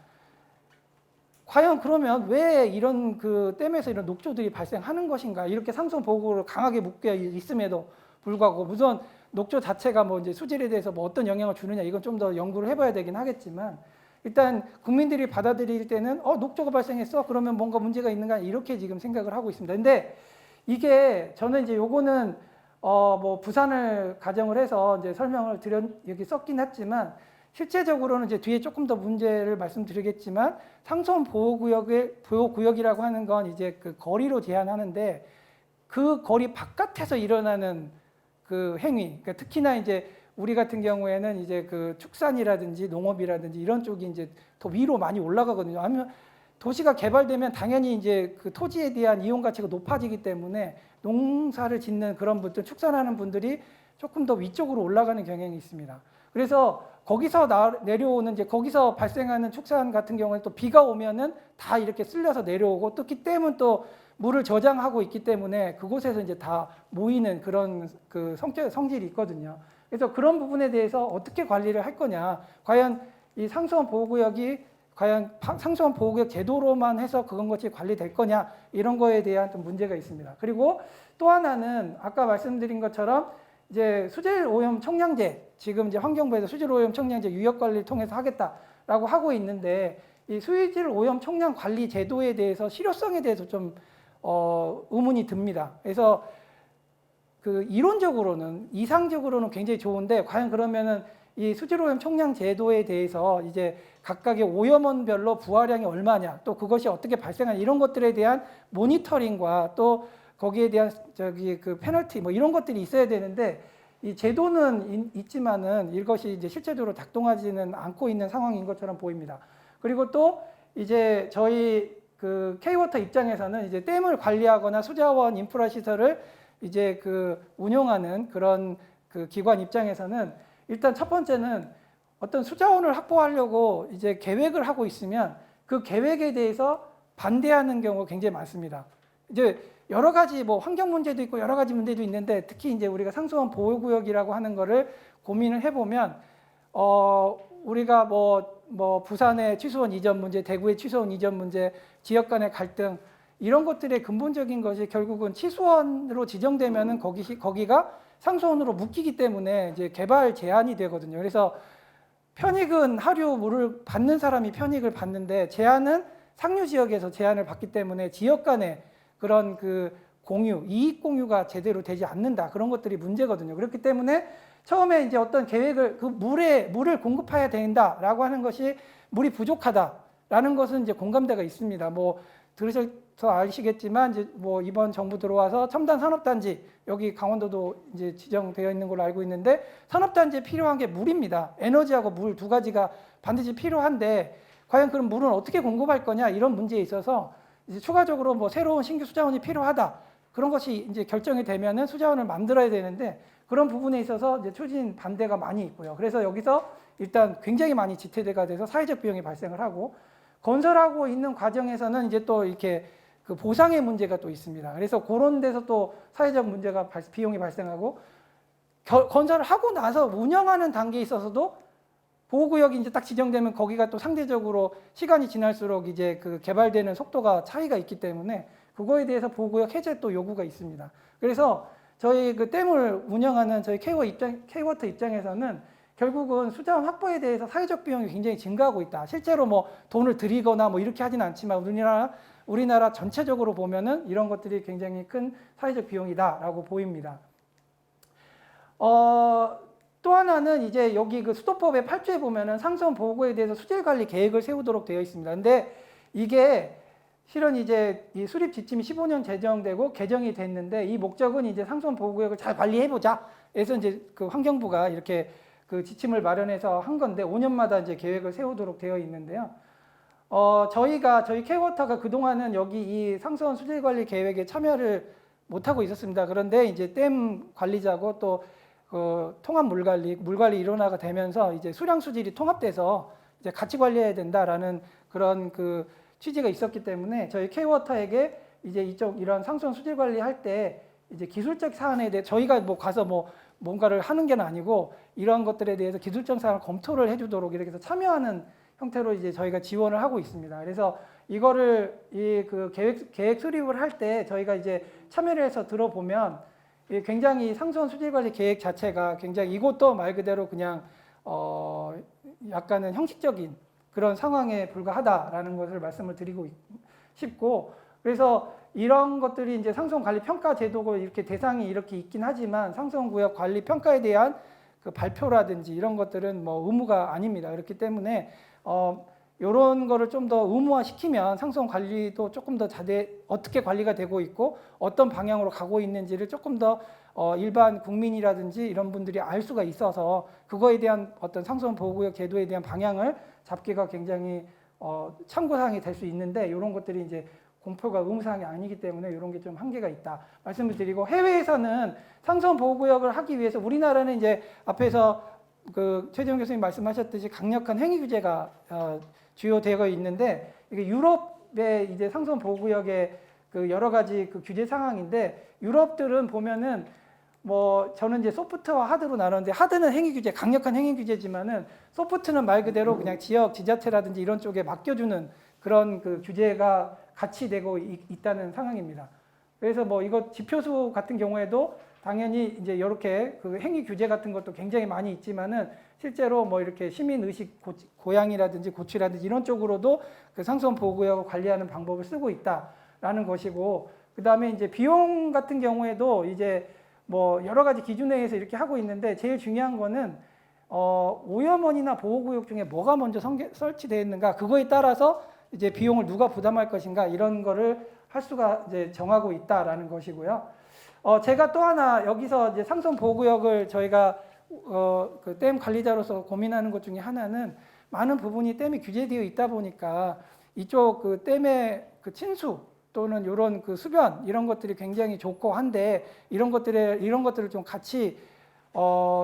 과연 그러면 왜 이런 그 댐에서 이런 녹조들이 발생하는 것인가? 이렇게 상수원 보호구역을 강하게 묶여 있음에도 불구하고, 우선 녹조 자체가 뭐 이제 수질에 대해서 뭐 어떤 영향을 주느냐, 이건 좀 더 연구를 해봐야 되긴 하겠지만, 일단 국민들이 받아들일 때는 녹조가 발생했어? 그러면 뭔가 문제가 있는가? 이렇게 지금 생각을 하고 있습니다. 근데 이게 저는 이제 요거는 뭐 부산을 가정을 해서 이제 설명을 여기 썼긴 했지만, 실제적으로는 이제 뒤에 조금 더 문제를 말씀드리겠지만, 상수원 보호구역이라고 하는 건 이제 그 거리로 제한하는데, 그 거리 바깥에서 일어나는 그 행위, 그러니까 특히나 이제 우리 같은 경우에는 이제 그 축산이라든지 농업이라든지 이런 쪽이 이제 더 위로 많이 올라가거든요. 아니면 도시가 개발되면 당연히 이제 그 토지에 대한 이용 가치가 높아지기 때문에 농사를 짓는 그런 분들, 축산하는 분들이 조금 더 위쪽으로 올라가는 경향이 있습니다. 그래서 거기서 내려오는 이제 거기서 발생하는 축산 같은 경우는 또 비가 오면은 다 이렇게 쓸려서 내려오고, 또 댐은 또 물을 저장하고 있기 때문에 그곳에서 이제 다 모이는 그런 그 성질이 있거든요. 그래서 그런 부분에 대해서 어떻게 관리를 할 거냐, 과연 이 상수원 보호구역이 과연 상수원 보호구역 제도로만 해서 그런 것이 관리될 거냐, 이런 거에 대한 좀 문제가 있습니다. 그리고 또 하나는 아까 말씀드린 것처럼 이제 수질 오염 청량제, 지금 이제 환경부에서 수질 오염 청량제 유역 관리를 통해서 하겠다라고 하고 있는데, 이 수질 오염 청량 관리 제도에 대해서 실효성에 대해서 좀 의문이 듭니다. 그래서 그 이론적으로는 이상적으로는 굉장히 좋은데, 과연 그러면은 이 수질오염 청량 제도에 대해서 이제 각각의 오염원별로 부하량이 얼마냐, 또 그것이 어떻게 발생하냐, 이런 것들에 대한 모니터링과 또 거기에 대한 그 페널티 뭐 이런 것들이 있어야 되는데, 이 제도는 있지만은 이것이 이제 실제적으로 작동하지는 않고 있는 상황인 것처럼 보입니다. 그리고 또 이제 저희 그 K워터 입장에서는 이제 댐을 관리하거나 수자원 인프라 시설을 이제 그 운영하는 그런 그 기관 입장에서는 일단 첫 번째는 어떤 수자원을 확보하려고 이제 계획을 하고 있으면 그 계획에 대해서 반대하는 경우가 굉장히 많습니다. 이제 여러 가지 뭐 환경 문제도 있고 여러 가지 문제도 있는데, 특히 이제 우리가 상수원 보호구역이라고 하는 거를 고민을 해보면 우리가 뭐 부산의 취수원 이전 문제, 대구의 취수원 이전 문제, 지역 간의 갈등, 이런 것들의 근본적인 것이 결국은 취수원으로 지정되면은 거기가 상수원으로 묶이기 때문에 이제 개발 제한이 되거든요. 그래서 편익은 하류 물을 받는 사람이 편익을 받는데, 제한은 상류 지역에서 제한을 받기 때문에 지역 간의 그런 그 공유, 이익 공유가 제대로 되지 않는다, 그런 것들이 문제거든요. 그렇기 때문에 처음에 이제 어떤 계획을, 그 물을 공급해야 된다라고 하는 것이 물이 부족하다라는 것은 이제 공감대가 있습니다. 뭐 들으셔서 아시겠지만 이제 뭐 이번 정부 들어와서 첨단 산업단지, 여기 강원도도 이제 지정되어 있는 걸로 알고 있는데, 산업단지에 필요한 게 물입니다. 에너지하고 물 두 가지가 반드시 필요한데, 과연 그럼 물은 어떻게 공급할 거냐, 이런 문제에 있어서 이제 추가적으로 뭐 새로운 신규 수자원이 필요하다, 그런 것이 이제 결정이 되면은 수자원을 만들어야 되는데, 그런 부분에 있어서 이제 추진 반대가 많이 있고요. 그래서 여기서 일단 굉장히 많이 지체가 돼서 사회적 비용이 발생을 하고, 건설하고 있는 과정에서는 이제 또 이렇게 그 보상의 문제가 또 있습니다. 그래서 그런 데서 또 사회적 문제가 비용이 발생하고, 건설을 하고 나서 운영하는 단계에 있어서도 보호구역이 이제 딱 지정되면 거기가 또 상대적으로 시간이 지날수록 이제 그 개발되는 속도가 차이가 있기 때문에 그거에 대해서 보호구역 해제 또 요구가 있습니다. 그래서 저희 그 댐을 운영하는 저희 K워터 입장에서는 결국은 수자원 확보에 대해서 사회적 비용이 굉장히 증가하고 있다. 실제로 뭐 돈을 들이거나 뭐 이렇게 하진 않지만 우리나라 전체적으로 보면은 이런 것들이 굉장히 큰 사회적 비용이다라고 보입니다. 또 하나는 이제 여기 그 수도법의 8조에 보면은 상수원 보호구역에 대해서 수질 관리 계획을 세우도록 되어 있습니다. 근데 이게 실은 이제 이 수립 지침이 15년 제정되고 개정이 됐는데, 이 목적은 이제 상수원 보호구역을 잘 관리해보자 해서 이제 그 환경부가 이렇게 그 지침을 마련해서 한 건데, 5년마다 이제 계획을 세우도록 되어 있는데요. 저희 K워터가 그동안은 여기 이 상수원 수질 관리 계획에 참여를 못하고 있었습니다. 그런데 이제 댐 관리자고 또 그 통합 물 관리 일원화가 되면서 이제 수량 수질이 통합돼서 이제 같이 관리해야 된다라는 그런 그 취지가 있었기 때문에 저희 K워터에게 이제 이런 상수원 수질 관리할 때 이제 기술적 사안에 대해 저희가 뭐 가서 뭐 뭔가를 하는 게 아니고, 이런 것들에 대해서 기술적 사안을 검토를 해주도록 이렇게 해서 참여하는 형태로 이제 저희가 지원을 하고 있습니다. 그래서 이거를 이 그 계획 수립을 할 때 저희가 이제 참여를 해서 들어보면 이게 굉장히 상수원 수질관리 계획 자체가 굉장히 이것도 말 그대로 그냥 약간은 형식적인 그런 상황에 불과하다라는 것을 말씀을 드리고 싶고, 그래서 이런 것들이 이제 상수원 관리 평가 제도고 이렇게 대상이 이렇게 있긴 하지만 상수원 구역 관리 평가에 대한 그 발표라든지 이런 것들은 뭐 의무가 아닙니다. 그렇기 때문에 이런 거를 좀 더 의무화 시키면 상수원 관리도 조금 더 어떻게 관리가 되고 있고 어떤 방향으로 가고 있는지를 조금 더 일반 국민이라든지 이런 분들이 알 수가 있어서 그거에 대한 어떤 상수원 보호구역 제도에 대한 방향을 잡기가 굉장히 참고사항이 될 수 있는데, 이런 것들이 이제 공표가 의무사항이 아니기 때문에 이런 게 좀 한계가 있다 말씀을 드리고, 해외에서는 상수원 보호구역을 하기 위해서 우리나라는 이제 앞에서 그 최재형 교수님 말씀하셨듯이 강력한 행위 규제가 주요되어 있는데, 이게 유럽의 이제 상수원 보호구역의 그 여러 가지 그 규제 상황인데, 유럽들은 보면은 뭐 저는 이제 소프트와 하드로 나눴는데, 하드는 행위 규제, 강력한 행위 규제지만은 소프트는 말 그대로 그냥 지역 지자체라든지 이런 쪽에 맡겨주는 그런 그 규제가 같이 되고 있다는 상황입니다. 그래서 뭐 이거 지표수 같은 경우에도 당연히 이제 이렇게 그 행위 규제 같은 것도 굉장히 많이 있지만은 실제로 뭐 이렇게 시민 의식 고양이라든지 고취라든지 이런 쪽으로도 그 상수원 보호구역을 관리하는 방법을 쓰고 있다라는 것이고, 그 다음에 이제 비용 같은 경우에도 이제 뭐 여러 가지 기준에 의해서 이렇게 하고 있는데, 제일 중요한 거는 오염원이나 보호구역 중에 뭐가 먼저 설치되어 있는가, 그거에 따라서 이제 비용을 누가 부담할 것인가 이런 거를 할 수가 이제 정하고 있다라는 것이고요. 제가 또 하나 여기서 이제 상수원 보호구역을 저희가 그 댐 관리자로서 고민하는 것 중에 하나는, 많은 부분이 댐이 규제되어 있다 보니까 이쪽 그 댐의 그 친수 또는 이런 그 수변 이런 것들이 굉장히 좋고 한데, 이런 것들을 좀 같이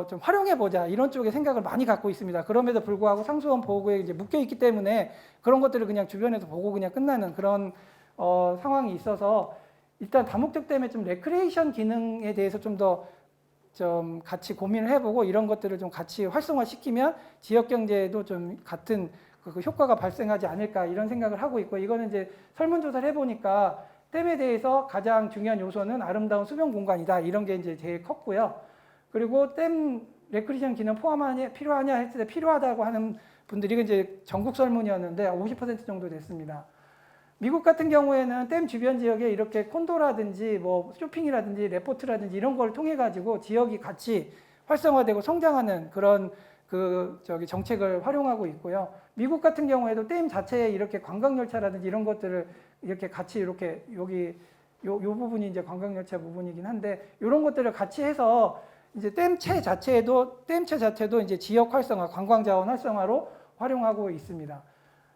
좀 활용해 보자 이런 쪽에 생각을 많이 갖고 있습니다. 그럼에도 불구하고 상수원 보호구역에 이제 묶여 있기 때문에 그런 것들을 그냥 주변에서 보고 그냥 끝나는 그런 상황이 있어서, 일단 다목적 댐의 좀 레크레이션 기능에 대해서 좀 더 좀 같이 고민을 해보고 이런 것들을 좀 같이 활성화시키면 지역 경제에도 좀 같은 그 효과가 발생하지 않을까 이런 생각을 하고 있고, 이거는 이제 설문조사를 해보니까 댐에 대해서 가장 중요한 요소는 아름다운 수변 공간이다 이런 게 이제 제일 컸고요. 그리고 댐 레크레이션 기능 필요하냐 했을 때 필요하다고 하는 분들이 이제 전국 설문이었는데 50% 정도 됐습니다. 미국 같은 경우에는 댐 주변 지역에 이렇게 콘도라든지 뭐 쇼핑이라든지 레포트라든지 이런 걸 통해 가지고 지역이 같이 활성화되고 성장하는 그런 정책을 활용하고 있고요. 미국 같은 경우에도 댐 자체에 이렇게 관광열차라든지 이런 것들을 이렇게 같이 이렇게 여기 요 부분이 이제 관광열차 부분이긴 한데, 이런 것들을 같이 해서 이제 댐체 자체도 이제 지역 활성화, 관광자원 활성화로 활용하고 있습니다.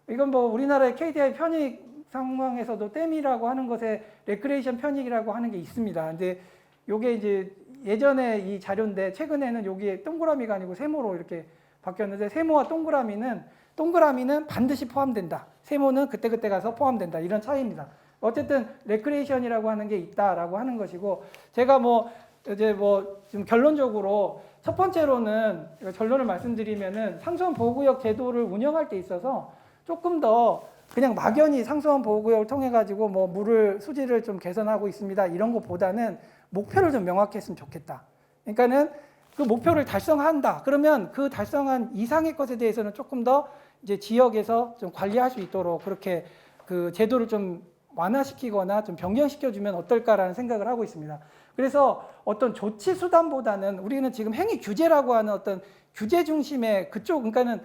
이건 뭐 우리나라의 KDI 편익 상황에서도 댐이라고 하는 것에 레크레이션 편익이라고 하는 게 있습니다. 근데 요게 이제 예전에 이 자료인데, 최근에는 여기에 동그라미가 아니고 세모로 이렇게 바뀌었는데, 세모와 동그라미는 반드시 포함된다. 세모는 그때 가서 포함된다. 이런 차이입니다. 어쨌든 레크레이션이라고 하는 게 있다라고 하는 것이고, 제가 좀 결론적으로 첫 번째로는 결론을 말씀드리면은 상수원 보호구역 제도를 운영할 때 있어서 조금 더 그냥 막연히 상수원 보호구역을 통해 가지고 뭐 수질을 좀 개선하고 있습니다 이런 것보다는 목표를 좀 명확했으면 좋겠다. 그러니까는 그 목표를 달성한다. 그러면 그 달성한 이상의 것에 대해서는 조금 더 이제 지역에서 좀 관리할 수 있도록 그렇게 그 제도를 좀 완화시키거나 좀 변경시켜주면 어떨까라는 생각을 하고 있습니다. 그래서 어떤 조치 수단보다는 우리는 지금 행위 규제라고 하는 어떤 규제 중심의 그쪽, 그러니까는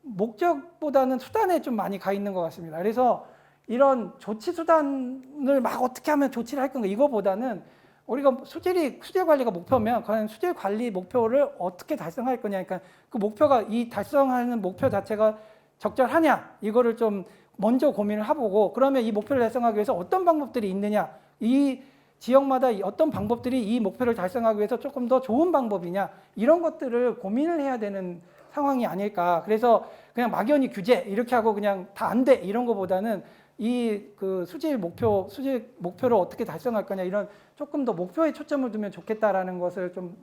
목적보다는 수단에 좀 많이 가 있는 것 같습니다. 그래서 이런 조치 수단을 막 어떻게 하면 조치를 할 건가, 이거보다는 우리가 수질 관리가 목표면 과연 수질 관리 목표를 어떻게 달성할 거냐, 그러니까 그 목표가 이 달성하는 목표 자체가 적절하냐 이거를 좀 먼저 고민을 해보고, 그러면 이 목표를 달성하기 위해서 어떤 방법들이 있느냐, 이 지역마다 어떤 방법들이 이 목표를 달성하기 위해서 조금 더 좋은 방법이냐, 이런 것들을 고민을 해야 되는 상황이 아닐까. 그래서 그냥 막연히 규제 이렇게 하고 그냥 다 안 돼 이런 것보다는 이 그 수질 목표를 어떻게 달성할 거냐, 이런 조금 더 목표에 초점을 두면 좋겠다라는 것을 좀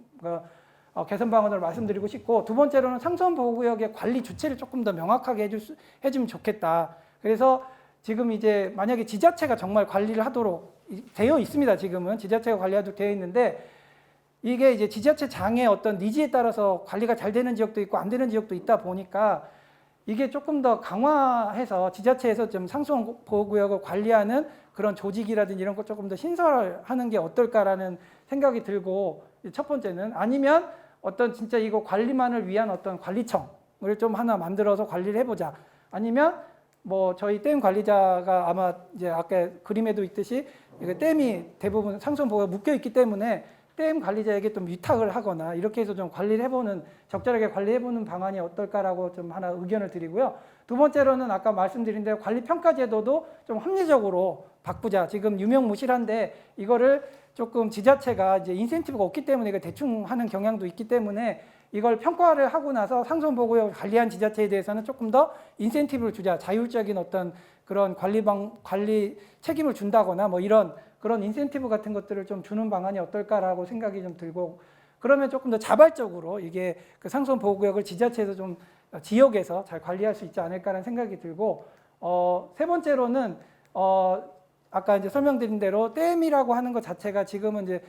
개선 방안을 말씀드리고 싶고, 두 번째로는 상수원보호구역의 관리 주체를 조금 더 명확하게 해주면 좋겠다. 그래서 지금 이제 만약에 지자체가 정말 관리를 하도록 되어 있습니다. 지금은 지자체가 관리하도록 되어 있는데, 이게 이제 지자체장의 어떤 니즈에 따라서 관리가 잘 되는 지역도 있고 안 되는 지역도 있다 보니까 이게 조금 더 강화해서 지자체에서 좀 상수원 보호구역을 관리하는 그런 조직이라든지 이런 거 조금 더 신설하는 게 어떨까라는 생각이 들고, 첫 번째는 아니면 어떤 진짜 이거 관리만을 위한 어떤 관리청을 좀 하나 만들어서 관리를 해보자. 아니면 뭐 저희 댐 관리자가 아마 이제 아까 그림에도 있듯이 이거 댐이 대부분 상수원 보호가 묶여 있기 때문에 댐 관리자에게 좀 위탁을 하거나 이렇게 해서 좀 관리를 해보는, 적절하게 관리해보는 방안이 어떨까라고 좀 하나 의견을 드리고요. 두 번째로는 아까 말씀드린 대로 관리평가제도도 좀 합리적으로 바꾸자. 지금 유명무실한데 이거를 조금 지자체가 이제 인센티브가 없기 때문에 이거 대충 하는 경향도 있기 때문에 이걸 평가를 하고 나서 상수원보호구역을 관리한 지자체에 대해서는 조금 더 인센티브를 주자. 자율적인 어떤 그런 관리 책임을 준다거나 뭐 이런 그런 인센티브 같은 것들을 좀 주는 방안이 어떨까라고 생각이 좀 들고, 그러면 조금 더 자발적으로 이게 그 상수원보호구역을 지자체에서 좀 지역에서 잘 관리할 수 있지 않을까라는 생각이 들고, 세 번째로는 아까 이제 설명드린 대로 댐이라고 하는 것 자체가 지금은 이제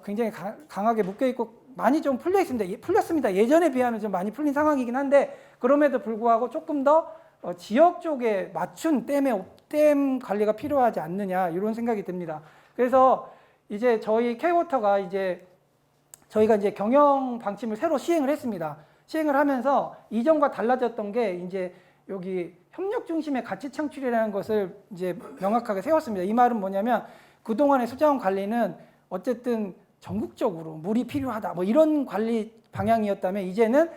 굉장히 강하게 묶여 있고 많이 좀 풀려 있습니다. 풀렸습니다. 예전에 비하면 좀 많이 풀린 상황이긴 한데, 그럼에도 불구하고 조금 더 지역 쪽에 맞춘 댐 관리가 필요하지 않느냐 이런 생각이 듭니다. 그래서 이제 저희 K워터가 이제 저희가 이제 경영 방침을 새로 시행을 했습니다. 시행을 하면서 이전과 달라졌던 게 이제 여기 협력 중심의 가치 창출이라는 것을 이제 명확하게 세웠습니다. 이 말은 뭐냐면 그동안의 수자원 관리는 어쨌든 전국적으로 물이 필요하다 뭐 이런 관리 방향이었다면, 이제는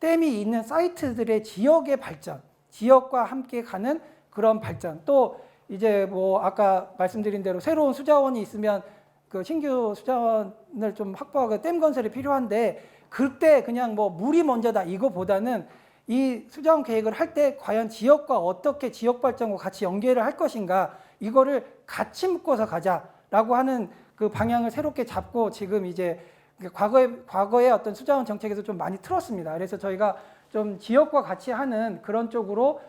댐이 있는 사이트들의 지역의 발전, 지역과 함께 가는 그런 발전, 또 이제 뭐 아까 말씀드린 대로 새로운 수자원이 있으면 그 신규 수자원을 좀 확보하고 댐 건설이 필요한데, 그때 그냥 뭐 물이 먼저다 이거보다는 이 수자원 계획을 할 때 과연 지역과 어떻게 지역 발전과 같이 연계를 할 것인가, 이거를 같이 묶어서 가자라고 하는 그 방향을 새롭게 잡고 지금 이제 과거의 어떤 수자원 정책에서 좀 많이 틀었습니다. 그래서 저희가 좀 지역과 같이 하는 그런 쪽으로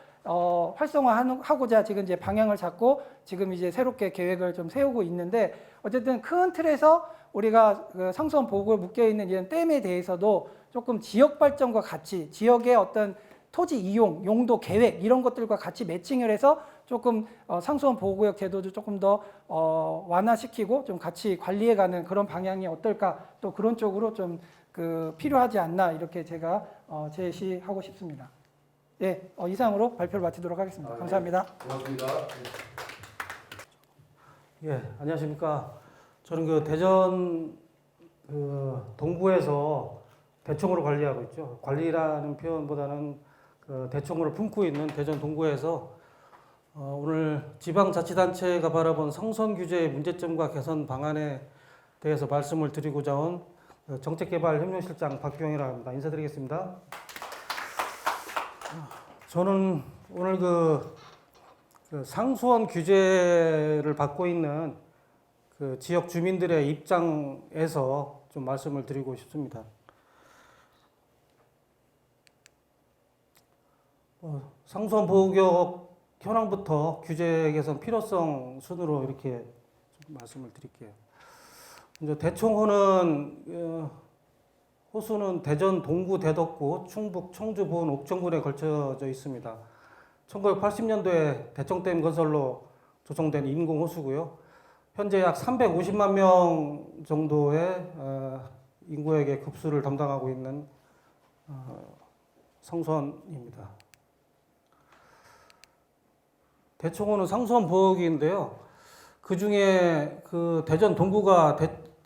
활성화하고자 지금 이제 방향을 잡고 지금 이제 새롭게 계획을 좀 세우고 있는데, 어쨌든 큰 틀에서 우리가 그 상수원 보호구에 묶여 있는 이런 댐에 대해서도 조금 지역 발전과 같이 지역의 어떤 토지 이용, 용도 계획 이런 것들과 같이 매칭을 해서 조금 상수원 보호구역 제도도 조금 더 완화시키고 좀 같이 관리해가는 그런 방향이 어떨까, 또 그런 쪽으로 좀 그 필요하지 않나 이렇게 제가 제시하고 싶습니다. 예, 이상으로 발표를 마치도록 하겠습니다. 감사합니다. 고맙습니다. 예, 안녕하십니까. 저는 그 대전 그 동구에서 대청으로 관리하고 있죠. 관리라는 표현보다는 그 대청으로 품고 있는 대전 동구에서 오늘 지방자치단체가 바라본 상수원 규제의 문제점과 개선 방안에 대해서 말씀을 드리고자 온 정책개발협력실장 박규영이라고 합니다. 인사드리겠습니다. 저는 오늘 그 상수원 규제를 받고 있는 그 지역 주민들의 입장에서 좀 말씀을 드리고 싶습니다. 상수원 보호구역 현황부터 규제 개선 필요성 순으로 이렇게 좀 말씀을 드릴게요. 이제 대청호는 호수는 대전, 동구, 대덕구, 충북, 청주, 보은, 옥천군에 걸쳐져 있습니다. 1980년도에 대청댐 건설로 조성된 인공 호수고요. 현재 약 350만 명 정도의 인구에게 급수를 담당하고 있는 성수원입니다. 대청호는 상수원 보호구역인데요. 그 중에 그 대전 동구가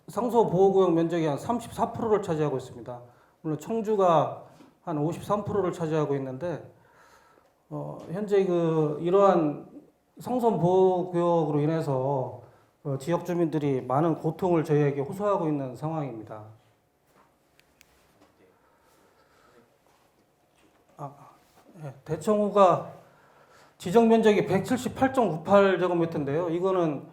상수원 보호구역 면적이 한 34%를 차지하고 있습니다. 물론 청주가 한 53%를 차지하고 있는데, 현재 이러한 상수원 보호구역으로 인해서 지역 주민들이 많은 고통을 저희에게 호소하고 있는 상황입니다. 대청호가 지정 면적이 178.98제곱미터인데요. 이거는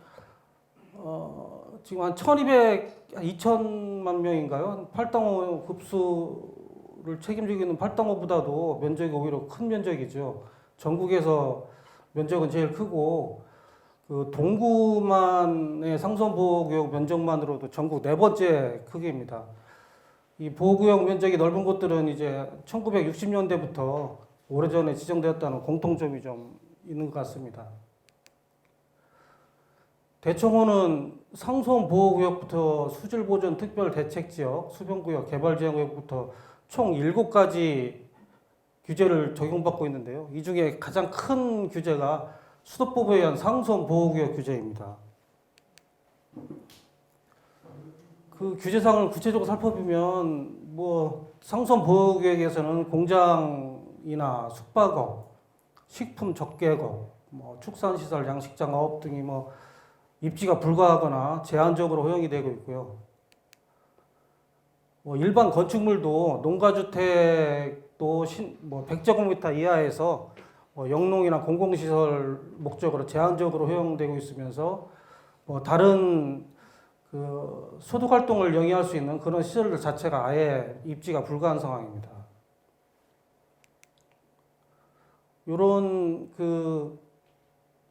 지금 한 2천만 명인가요? 팔당호 급수를 책임지고 있는 팔당호보다도 면적이 오히려 큰 면적이죠. 전국에서 면적은 제일 크고 그 동구만의 상수원보호구역 면적만으로도 전국 4번째 크기입니다. 이 보호구역 면적이 넓은 곳들은 이제 1960년대부터 오래전에 지정되었다는 공통점이 좀 있는 것 같습니다. 대청호는 상수원 보호구역부터 수질보전 특별대책지역, 수변구역, 개발지향구역부터 총 7가지 규제를 적용받고 있는데요. 이 중에 가장 큰 규제가 수도법에 의한 상수원 보호구역 규제입니다. 그 규제사항을 구체적으로 살펴보면 상수원 보호구역에서는 공장이나 숙박업, 식품 적개업, 축산시설, 양식장업 등이 입지가 불가하거나 제한적으로 허용이 되고 있고요. 일반 건축물도 농가주택도 100제곱미터 이하에서 영농이나 공공시설 목적으로 제한적으로 허용되고 있으면서 다른 그 소득 활동을 영위할 수 있는 그런 시설들 자체가 아예 입지가 불가한 상황입니다. 이런 그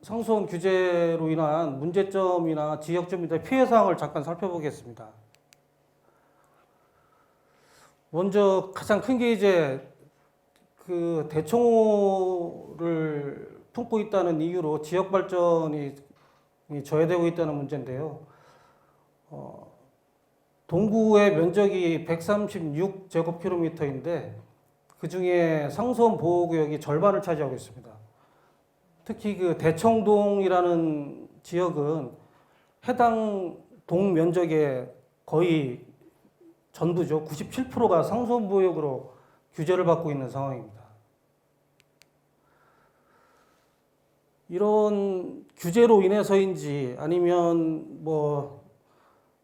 상수원 규제로 인한 문제점이나 지역주민들의 피해 사항을 잠깐 살펴보겠습니다. 먼저 가장 큰 게 이제 그 대청호를 품고 있다는 이유로 지역 발전이 저해되고 있다는 문제인데요. 동구의 면적이 136제곱킬로미터인데 그 중에 상수원 보호구역이 절반을 차지하고 있습니다. 특히 그 대청동이라는 지역은 해당 동 면적의 거의 전부죠. 97%가 상수원 보호구역으로 규제를 받고 있는 상황입니다. 이런 규제로 인해서인지 아니면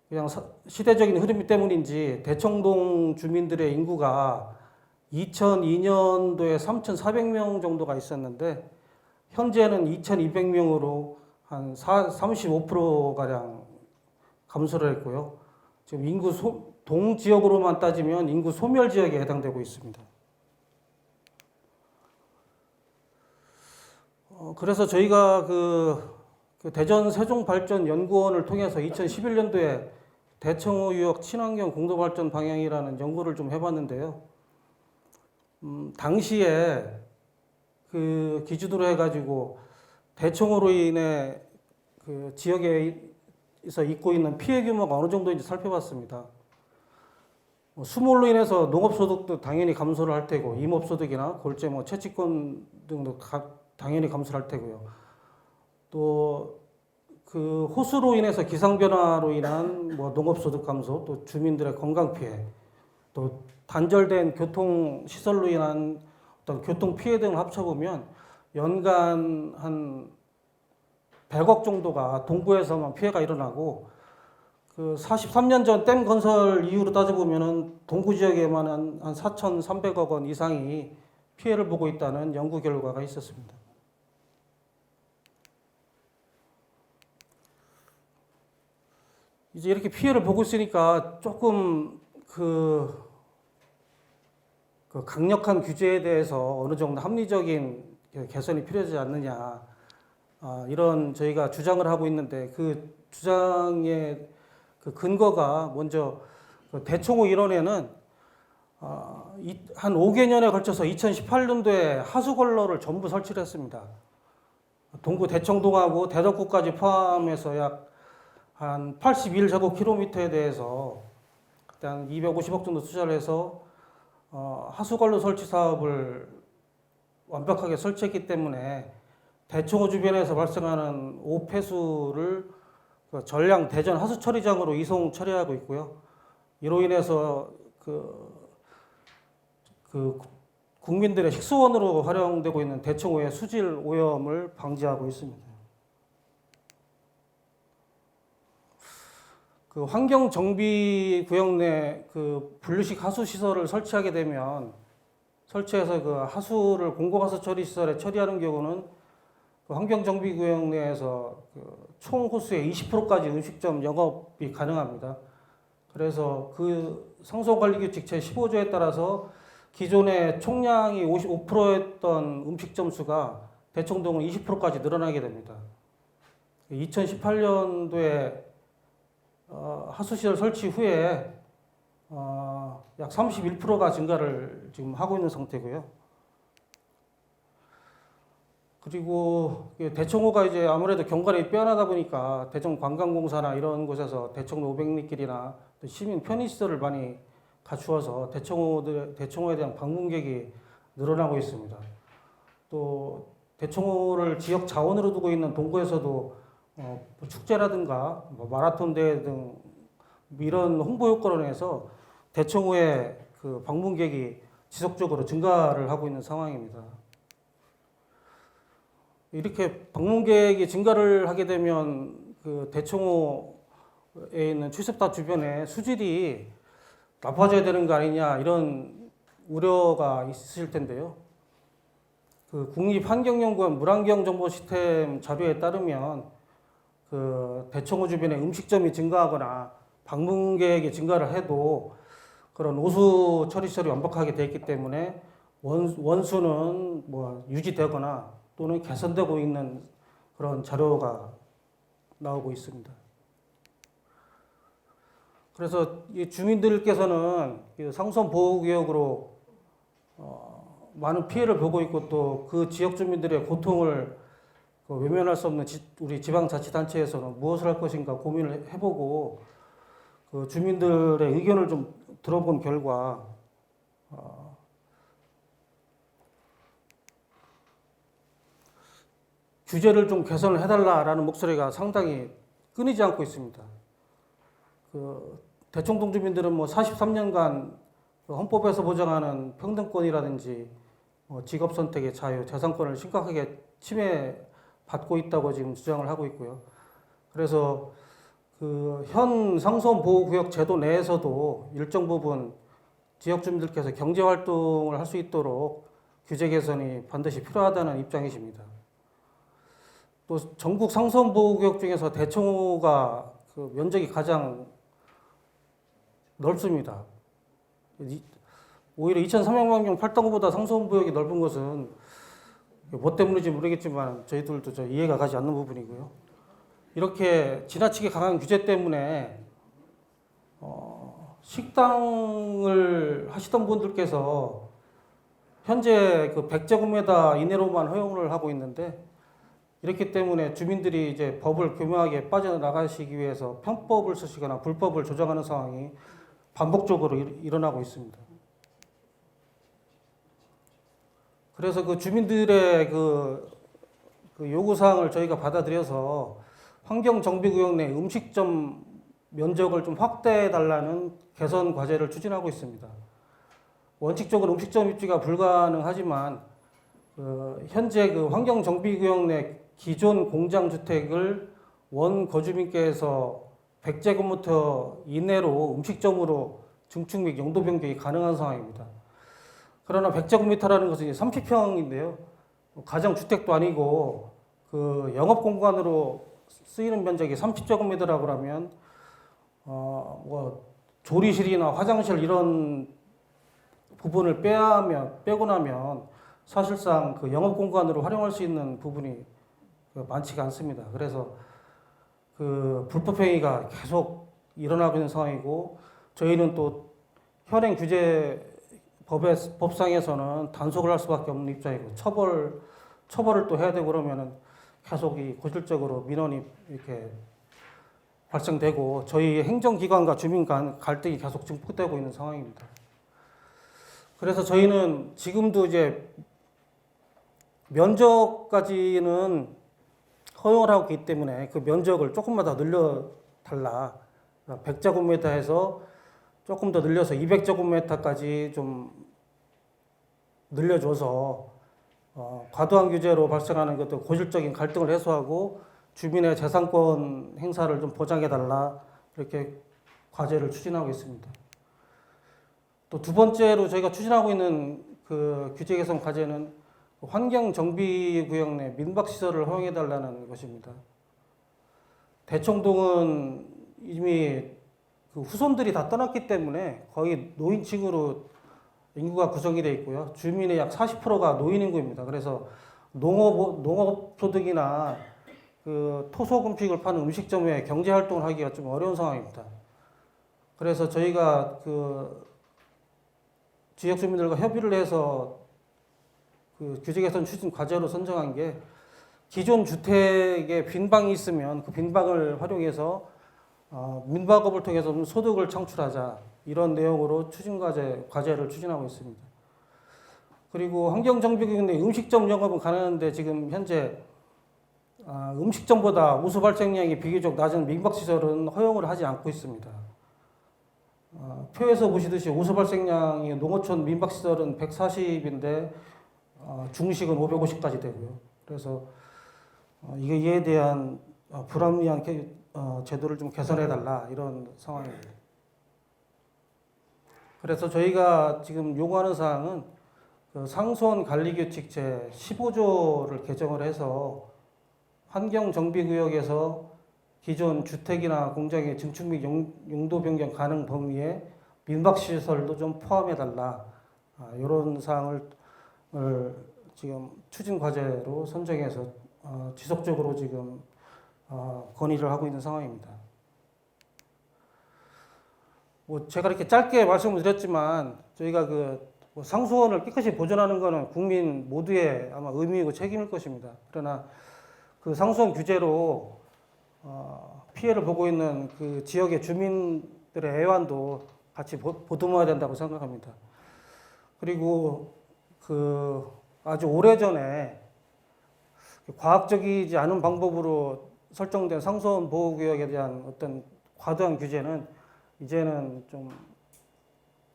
그냥 시대적인 흐름 때문인지 대청동 주민들의 인구가 2002년도에 3,400명 정도가 있었는데 현재는 2,200명으로 한 35%가량 감소를 했고요. 지금 동 지역으로만 따지면 인구 소멸 지역에 해당되고 있습니다. 그래서 저희가 그 대전 세종발전연구원을 통해서 2011년도에 대청호 유역 친환경 공도발전 방향이라는 연구를 좀 해봤는데요. 당시에 그 기준으로 해가지고 대청호로 인해 그 지역에서 입고 있는 피해 규모가 어느 정도인지 살펴봤습니다. 수몰로 인해서 농업소득도 당연히 감소를 할 테고 임업소득이나 골재 채취권 등도 당연히 감소를 할 테고요. 또 그 호수로 인해서 기상변화로 인한 농업소득 감소, 또 주민들의 건강 피해, 또 단절된 교통시설로 인한 어떤 교통 피해 등을 합쳐보면 연간 한 100억 정도가 동구에서만 피해가 일어나고 그 43년 전 댐 건설 이후로 따져보면은 동구 지역에만 한 4,300억 원 이상이 피해를 보고 있다는 연구 결과가 있었습니다. 이제 이렇게 피해를 보고 있으니까 조금 그 강력한 규제에 대해서 어느 정도 합리적인 개선이 필요하지 않느냐 이런 저희가 주장을 하고 있는데 그 주장의 그 근거가 먼저 대청호 일원에는 한 5개년에 걸쳐서 2018년도에 하수걸러를 전부 설치를 했습니다. 동구 대청동하고 대덕구까지 포함해서 약 한 81제곱킬로미터에 대해서 그때 한 250억 정도 투자를 해서 하수걸러 설치 사업을 완벽하게 설치했기 때문에 대청호 주변에서 발생하는 오폐수를 전량 대전 하수처리장으로 이송 처리하고 있고요. 이로 인해서 국민들의 식수원으로 활용되고 있는 대청호의 수질 오염을 방지하고 있습니다. 그 환경정비구역 내 그 분류식 하수시설을 설치하게 되면 설치해서 그 하수를 공공하수 처리 시설에 처리하는 경우는 그 환경정비구역 내에서 총 호수의 20%까지 음식점 영업이 가능합니다. 그래서 그 상수원관리규칙 제15조에 따라서 기존의 총량이 55%였던 음식점 수가 대청동은 20%까지 늘어나게 됩니다. 2018년도에 하수시설 설치 후에 약 31%가 증가를 지금 하고 있는 상태고요. 그리고 대청호가 이제 아무래도 경관이 빼어나다 보니까 대청관광공사나 이런 곳에서 대청로 500리길이나 시민 편의시설을 많이 갖추어서 대청호에 대한 방문객이 늘어나고 있습니다. 또 대청호를 지역 자원으로 두고 있는 동구에서도 뭐 축제라든가 뭐 마라톤 대회 등 이런 홍보 효과로 인해서 대청호의 그 방문객이 지속적으로 증가를 하고 있는 상황입니다. 이렇게 방문객이 증가를 하게 되면 그 대청호에 있는 출습탑 주변에 수질이 나빠져야 되는 거 아니냐 이런 우려가 있으실 텐데요. 그 국립환경연구원 물환경정보시스템 자료에 따르면 그 대청호 주변에 음식점이 증가하거나 방문객이 증가를 해도 그런 오수 처리시설이 완벽하게 되어 있기 때문에 원수는 뭐 유지되거나 또는 개선되고 있는 그런 자료가 나오고 있습니다. 그래서 이 주민들께서는 상수원 보호구역으로 많은 피해를 보고 있고 또 그 지역 주민들의 고통을 외면할 수 없는 우리 지방자치단체에서는 무엇을 할 것인가 고민을 해보고 그 주민들의 의견을 좀 들어본 결과 규제를 좀 개선을 해달라라는 목소리가 상당히 끊이지 않고 있습니다. 그 대청동 주민들은 뭐 43년간 헌법에서 보장하는 평등권이라든지 직업 선택의 자유, 재산권을 심각하게 침해받고 있다고 지금 주장을 하고 있고요. 그래서 그 현 상수원 보호구역 제도 내에서도 일정 부분 지역 주민들께서 경제 활동을 할 수 있도록 규제 개선이 반드시 필요하다는 입장이십니다. 또 전국 상수원 보호구역 중에서 대청호가 그 면적이 가장 넓습니다. 오히려 2,300만 팔당구보다 상수원 구역이 넓은 것은 뭐 때문인지 모르겠지만 저희들도 이해가 가지 않는 부분이고요. 이렇게 지나치게 강한 규제 때문에 식당을 하시던 분들께서 현재 그 100제곱미터 이내로만 허용을 하고 있는데 이렇기 때문에 주민들이 이제 법을 교묘하게 빠져나가시기 위해서 편법을 쓰시거나 불법을 조정하는 상황이 반복적으로 일어나고 있습니다. 그래서 그 주민들의 그 요구사항을 저희가 받아들여서 환경정비구역 내 음식점 면적을 좀 확대해달라는 개선 과제를 추진하고 있습니다. 원칙적으로 음식점 입지가 불가능하지만 현재 그 환경정비구역 내 기존 공장주택을 원 거주민께서 100제곱미터 이내로 음식점으로 증축 및 용도 변경이 가능한 상황입니다. 그러나 100제곱미터라는 것은 30평인데요. 가정주택도 아니고 그 영업공간으로 쓰이는 면적이 30제곱미터라고 하면 뭐 조리실이나 화장실 이런 부분을 빼고 나면 사실상 그 영업공간으로 활용할 수 있는 부분이 많지가 않습니다. 그래서 그 불법행위가 계속 일어나고 있는 상황이고 저희는 또 현행 규제 법상에서는 단속을 할 수밖에 없는 입장이고 처벌을 또 해야 되고 그러면은 계속 이 고질적으로 민원이 이렇게 발생되고 저희 행정기관과 주민 간 갈등이 계속 증폭되고 있는 상황입니다. 그래서 저희는 지금도 이제 면적까지는 허용을 하고 있기 때문에 그 면적을 조금만 더 늘려달라. 100제곱미터에서 조금 더 늘려서 200제곱미터까지 좀 늘려줘서 과도한 규제로 발생하는 것도 고질적인 갈등을 해소하고 주민의 재산권 행사를 좀 보장해달라 이렇게 과제를 추진하고 있습니다. 또 두 번째로 저희가 추진하고 있는 그 규제 개선 과제는 환경정비구역 내 민박시설을 허용해달라는 것입니다. 대청동은 이미 그 후손들이 다 떠났기 때문에 거의 노인층으로 인구가 구성이 되어 있고요. 주민의 약 40%가 노인 인구입니다. 그래서 농업소득이나 그 토속음식을 파는 음식점에 경제활동을 하기가 좀 어려운 상황입니다. 그래서 저희가 그 지역 주민들과 협의를 해서 그 규제 개선 추진 과제로 선정한 게 기존 주택에 빈방이 있으면 그 빈방을 활용해서 민박업을 통해서 좀 소득을 창출하자 이런 내용으로 추진 과제를 추진하고 있습니다. 그리고 환경정비구역 내 음식점 영업은 가능한데 지금 현재 음식점보다 우수 발생량이 비교적 낮은 민박시설은 허용을 하지 않고 있습니다. 표에서 보시듯이 우수 발생량이 농어촌 민박시설은 140인데 중식은 550까지 되고요. 그래서 이에 대한 불합리한 제도를 좀 개선해달라 이런 상황입니다. 그래서 저희가 지금 요구하는 사항은 그 상수원 관리규칙 제 15조를 개정을 해서 환경정비구역에서 기존 주택이나 공장의 증축 및 용도 변경 가능 범위에 민박시설도 좀 포함해달라 이런 사항을 지금 추진 과제로 선정해서 지속적으로 지금 건의를 하고 있는 상황입니다. 뭐 제가 이렇게 짧게 말씀을 드렸지만 저희가 뭐 상수원을 깨끗이 보존하는 것은 국민 모두의 아마 의무이고 책임일 것입니다. 그러나 그 상수원 규제로 피해를 보고 있는 그 지역의 주민들의 애환도 같이 보듬어야 된다고 생각합니다. 그리고 그 아주 오래전에 과학적이지 않은 방법으로 설정된 상수원 보호구역에 대한 어떤 과도한 규제는 이제는 좀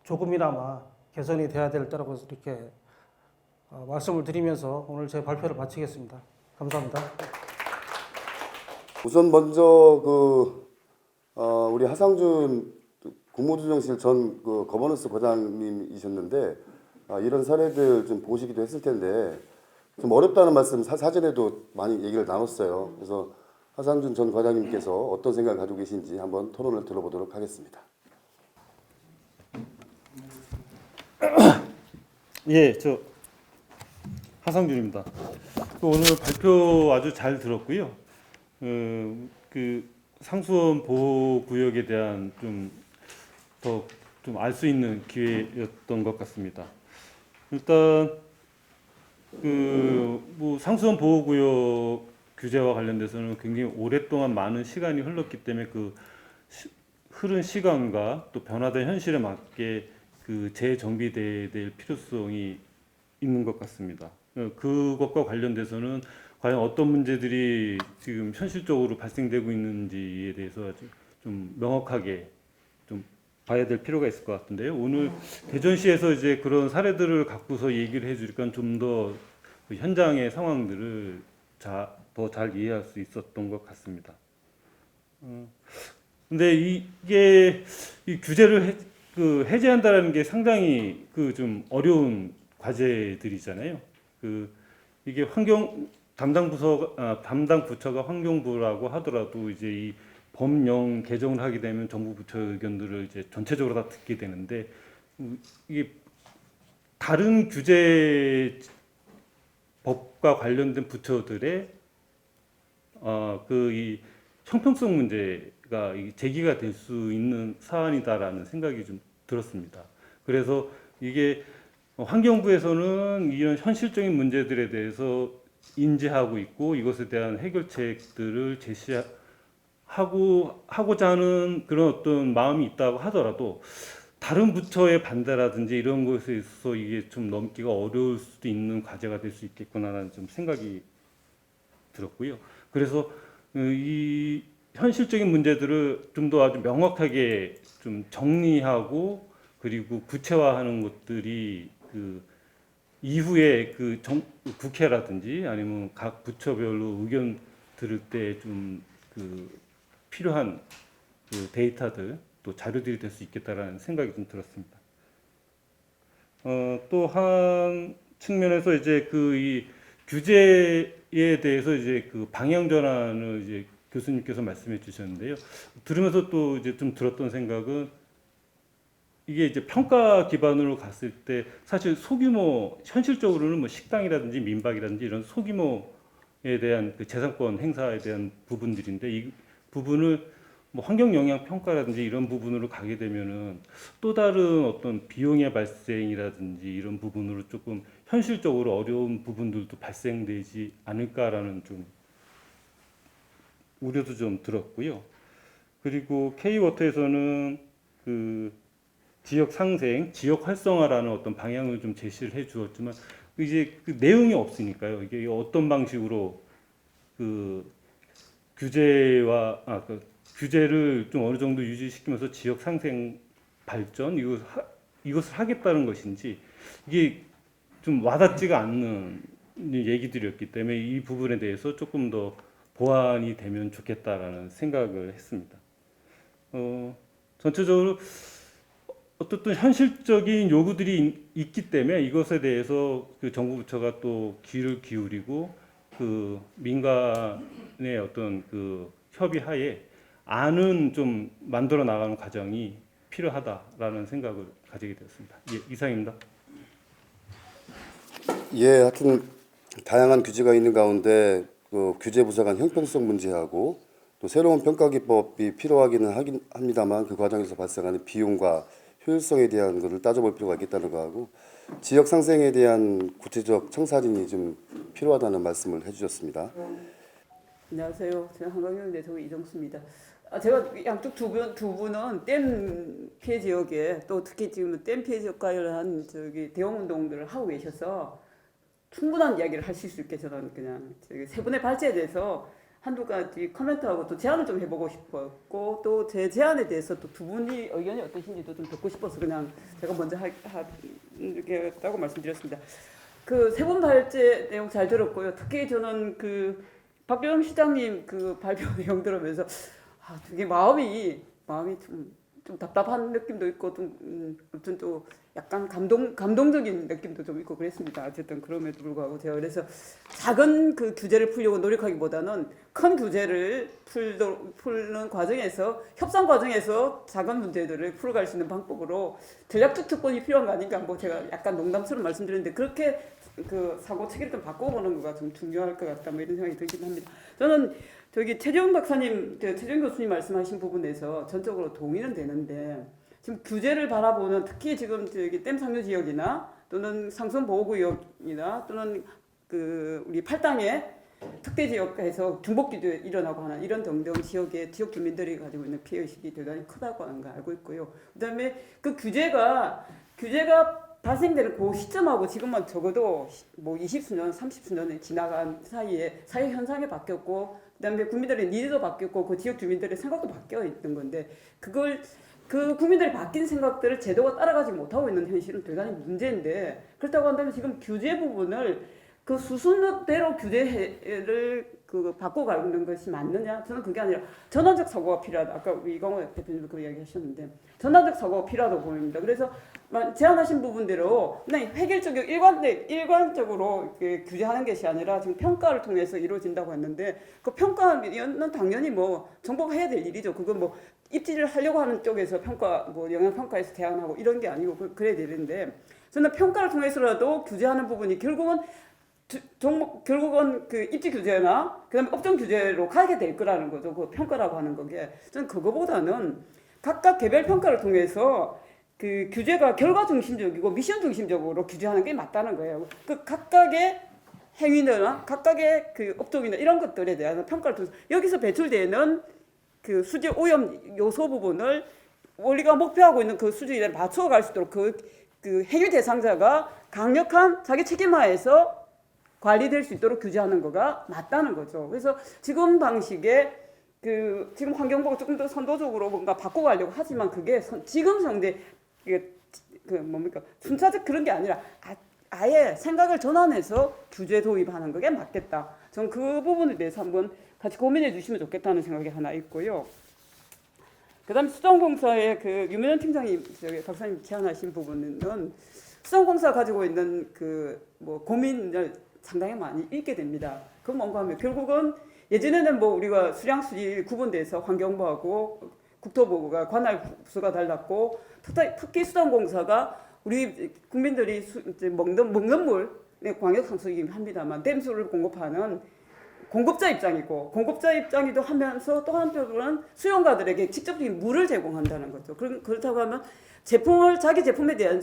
조금이나마 개선이 돼야 될 때라고 이렇게 말씀을 드리면서 오늘 제 발표를 마치겠습니다. 감사합니다. 우선 먼저 우리 하상준 국무조정실 전 거버넌스 과장님이셨는데 이런 사례들 좀 보시기도 했을 텐데 좀 어렵다는 말씀 사전에도 많이 얘기를 나눴어요. 그래서 하상준 전 과장님께서 어떤 생각을 가지고 계신지 한번 토론을 들어보도록 하겠습니다. 예, 저 하상준입니다. 오늘 발표 아주 잘 들었고요. 그 상수원 보호 구역에 대한 좀 알 수 있는 기회였던 것 같습니다. 일단 뭐 상수원 보호 구역 규제와 관련돼서는 굉장히 오랫동안 많은 시간이 흘렀기 때문에 흐른 시간과 또 변화된 현실에 맞게 재정비돼야 될 필요성이 있는 것 같습니다. 그것과 관련돼서는 과연 어떤 문제들이 지금 현실적으로 발생되고 있는지에 대해서 좀 명확하게 좀 봐야 될 필요가 있을 것 같은데요. 오늘 대전시에서 이제 그런 사례들을 갖고서 얘기를 해주니까 좀 더 현장의 상황들을 더 잘 이해할 수 있었던 것 같습니다. 근데 이게 이 규제를 해제한다라는 게 상당히 좀 어려운 과제들이잖아요. 이게 담당 부처가 환경부라고 하더라도 이제 이 법령 개정을 하게 되면 정부 부처 의견들을 이제 전체적으로 다 듣게 되는데 이게 다른 규제 법과 관련된 부처들의 이 형평성 문제가 제기가 될 수 있는 사안이다라는 생각이 좀 들었습니다. 그래서 이게 환경부에서는 이런 현실적인 문제들에 대해서 인지하고 있고 이것에 대한 해결책들을 하고자 하는 그런 어떤 마음이 있다고 하더라도 다른 부처의 반대라든지 이런 것에 있어서 이게 좀 넘기가 어려울 수도 있는 과제가 될 수 있겠구나라는 좀 생각이 들었고요. 그래서 이 현실적인 문제들을 좀 더 아주 명확하게 좀 정리하고 그리고 구체화하는 것들이 이후에 국회라든지 아니면 각 부처별로 의견 들을 때 좀 필요한 데이터들 또 자료들이 될 수 있겠다라는 생각이 좀 들었습니다. 또한 측면에서 이제 그 이 규제에 대해서 이제 그 방향 전환을 이제 교수님께서 말씀해 주셨는데요. 들으면서 또 이제 좀 들었던 생각은 이게 이제 평가 기반으로 갔을 때 사실 소규모 현실적으로는 뭐 식당이라든지 민박이라든지 이런 소규모에 대한 그 재산권 행사에 대한 부분들인데 이 부분을 뭐 환경 영향 평가라든지 이런 부분으로 가게 되면은 또 다른 어떤 비용의 발생이라든지 이런 부분으로 조금 현실적으로 어려운 부분들도 발생되지 않을까라는 좀 우려도 좀 들었고요. 그리고 K-워터에서는 그 지역 상생, 지역 활성화라는 어떤 방향을 좀 제시를 해 주었지만 이제 그 내용이 없으니까요. 이게 어떤 방식으로 그 규제와 그 규제를 좀 어느 정도 유지시키면서 지역 상생 발전 이것을 하겠다는 것인지 이게 좀 와닿지가 않는 얘기들이었기 때문에 이 부분에 대해서 조금 더 보완이 되면 좋겠다라는 생각을 했습니다. 전체적으로 어떻든 현실적인 요구들이 있기 때문에 이것에 대해서 그 정부 부처가 또 귀를 기울이고 그 민간의 어떤 그 협의하에 안은 좀 만들어 나가는 과정이 필요하다라는 생각을 가지게 되었습니다. 예, 이상입니다. 예, 하여튼 다양한 규제가 있는 가운데 그 규제 부서 간 형평성 문제하고 또 새로운 평가 기법이 필요하기는 하긴 합니다만 그 과정에서 발생하는 비용과 효율성에 대한 것을 따져볼 필요가 있겠다는 거하고 지역 상생에 대한 구체적 청사진이 좀 필요하다는 말씀을 해주셨습니다. 안녕하세요. 저는 한강경대 저 이정수입니다. 제가 양쪽 두 분은 댐 피해 지역에 또 특히 지금 댐 피해 지역 관련한 대응 운동들을 하고 계셔서 충분한 이야기를 하실 수 있게 저는 그냥 세 분의 발제에 대해서 한두 가지 코멘트하고 또 제안을 좀 해보고 싶었고 또 제 제안에 대해서 또 두 분이 의견이 어떠신지도 좀 듣고 싶어서 그냥 제가 먼저 하겠다고 말씀드렸습니다. 그 세 분 발제 내용 잘 들었고요. 특히 저는 그 박병영 시장님 그 발표 내용 들으면서 되게 마음이 좀 답답한 느낌도 있고 좀 아무튼 또 약간 감동적인 느낌도 좀 있고 그랬습니다. 어쨌든 그럼에도 불구하고 제가 그래서 작은 그 규제를 풀려고 노력하기보다는 큰 규제를 풀는 과정에서 협상 과정에서 작은 문제들을 풀어갈 수 있는 방법으로 전략적 특권이 필요한 거 아닌가 뭐 제가 약간 농담처럼 말씀드렸는데 그렇게 그 사고 체계를 좀 바꿔보는 거가 좀 중요할 것 같다 뭐 이런 생각이 들긴 합니다. 저는 최재형 박사님, 최재형 교수님 말씀하신 부분에서 전적으로 동의는 되는데 지금 규제를 바라보는 특히 지금 댐 상류 지역이나 또는 상선 보호구역이나 또는 그 우리 팔당의 특대 지역에서 중복 규제 일어나고 하는 이런 등등 지역의 지역 주민들이 가지고 있는 피해 의식이 대단히 크다고 하는 걸 알고 있고요. 그다음에 그 규제가 발생되는 그 시점하고 지금은 적어도 뭐 20수년, 30수년이 지나간 사이에 사회 현상이 바뀌었고 그다음에 국민들의 니즈도 바뀌었고 그 지역 주민들의 생각도 바뀌어 있는 건데 그걸 그 국민들이 바뀐 생각들을 제도가 따라가지 못하고 있는 현실은 대단히 문제인데 그렇다고 한다면 지금 규제 부분을 그 수순대로 규제를 그 바꿔가는 것이 맞느냐? 저는 그게 아니라 전환적 사고가 필요하다. 아까 우리 이광호 대표님도 그 이야기 하셨는데 전환적 사고가 필요하다고 보입니다. 그래서 제안하신 부분대로 그냥 획일적으로 일관적으로 규제하는 것이 아니라 지금 평가를 통해서 이루어진다고 했는데 그 평가는 당연히 뭐 정부가 해야 될 일이죠. 그건 뭐 입지를 하려고 하는 쪽에서 뭐 영향 평가에서 제안하고 이런 게 아니고 그래야 되는데 저는 평가를 통해서라도 규제하는 부분이 결국은 그 입지 규제나 그다음에 업종 규제로 가게 될 거라는 거죠. 그 평가라고 하는 거게 저는 그거보다는 각각 개별 평가를 통해서 그 규제가 결과 중심적이고 미션 중심적으로 규제하는 게 맞다는 거예요. 그 각각의 행위나 각각의 그 업종이나 이런 것들에 대한 평가를 통해서 여기서 배출되는 그 수질 오염 요소 부분을 우리가 목표하고 있는 그 수준에 맞춰 갈 수 있도록 그 행위 대상자가 강력한 자기 책임하에서 관리될 수 있도록 규제하는 거가 맞다는 거죠. 그래서 지금 방식에 지금 환경부가 조금 더 선도적으로 뭔가 바꿔가려고 하지만 그게 지금 상대 순차적 그런 게 아니라 아예 생각을 전환해서 규제 도입하는 거게 맞겠다. 전 그 부분에 대해서 한번 같이 고민해 주시면 좋겠다는 생각이 하나 있고요. 그다음에 수정공사의 그 유명한 팀장님 박사님 제안하신 부분은 수성공사 가지고 있는 그 뭐 고민을 상당히 많이 읽게 됩니다. 그건 뭔가 하면 결국은 예전에는 뭐 우리가 수량 수질 구분돼서 환경부하고 국토부가 관할 부서가 달랐고 특히 수성공사가 우리 국민들이 이제 먹는 물 광역 상수이긴 합니다만 댐수를 공급하는 공급자 입장이고 공급자 입장이도 하면서 또 한편으로는 수용가들에게 직접적인 물을 제공한다는 거죠. 그렇다고 하면 자기 제품에 대한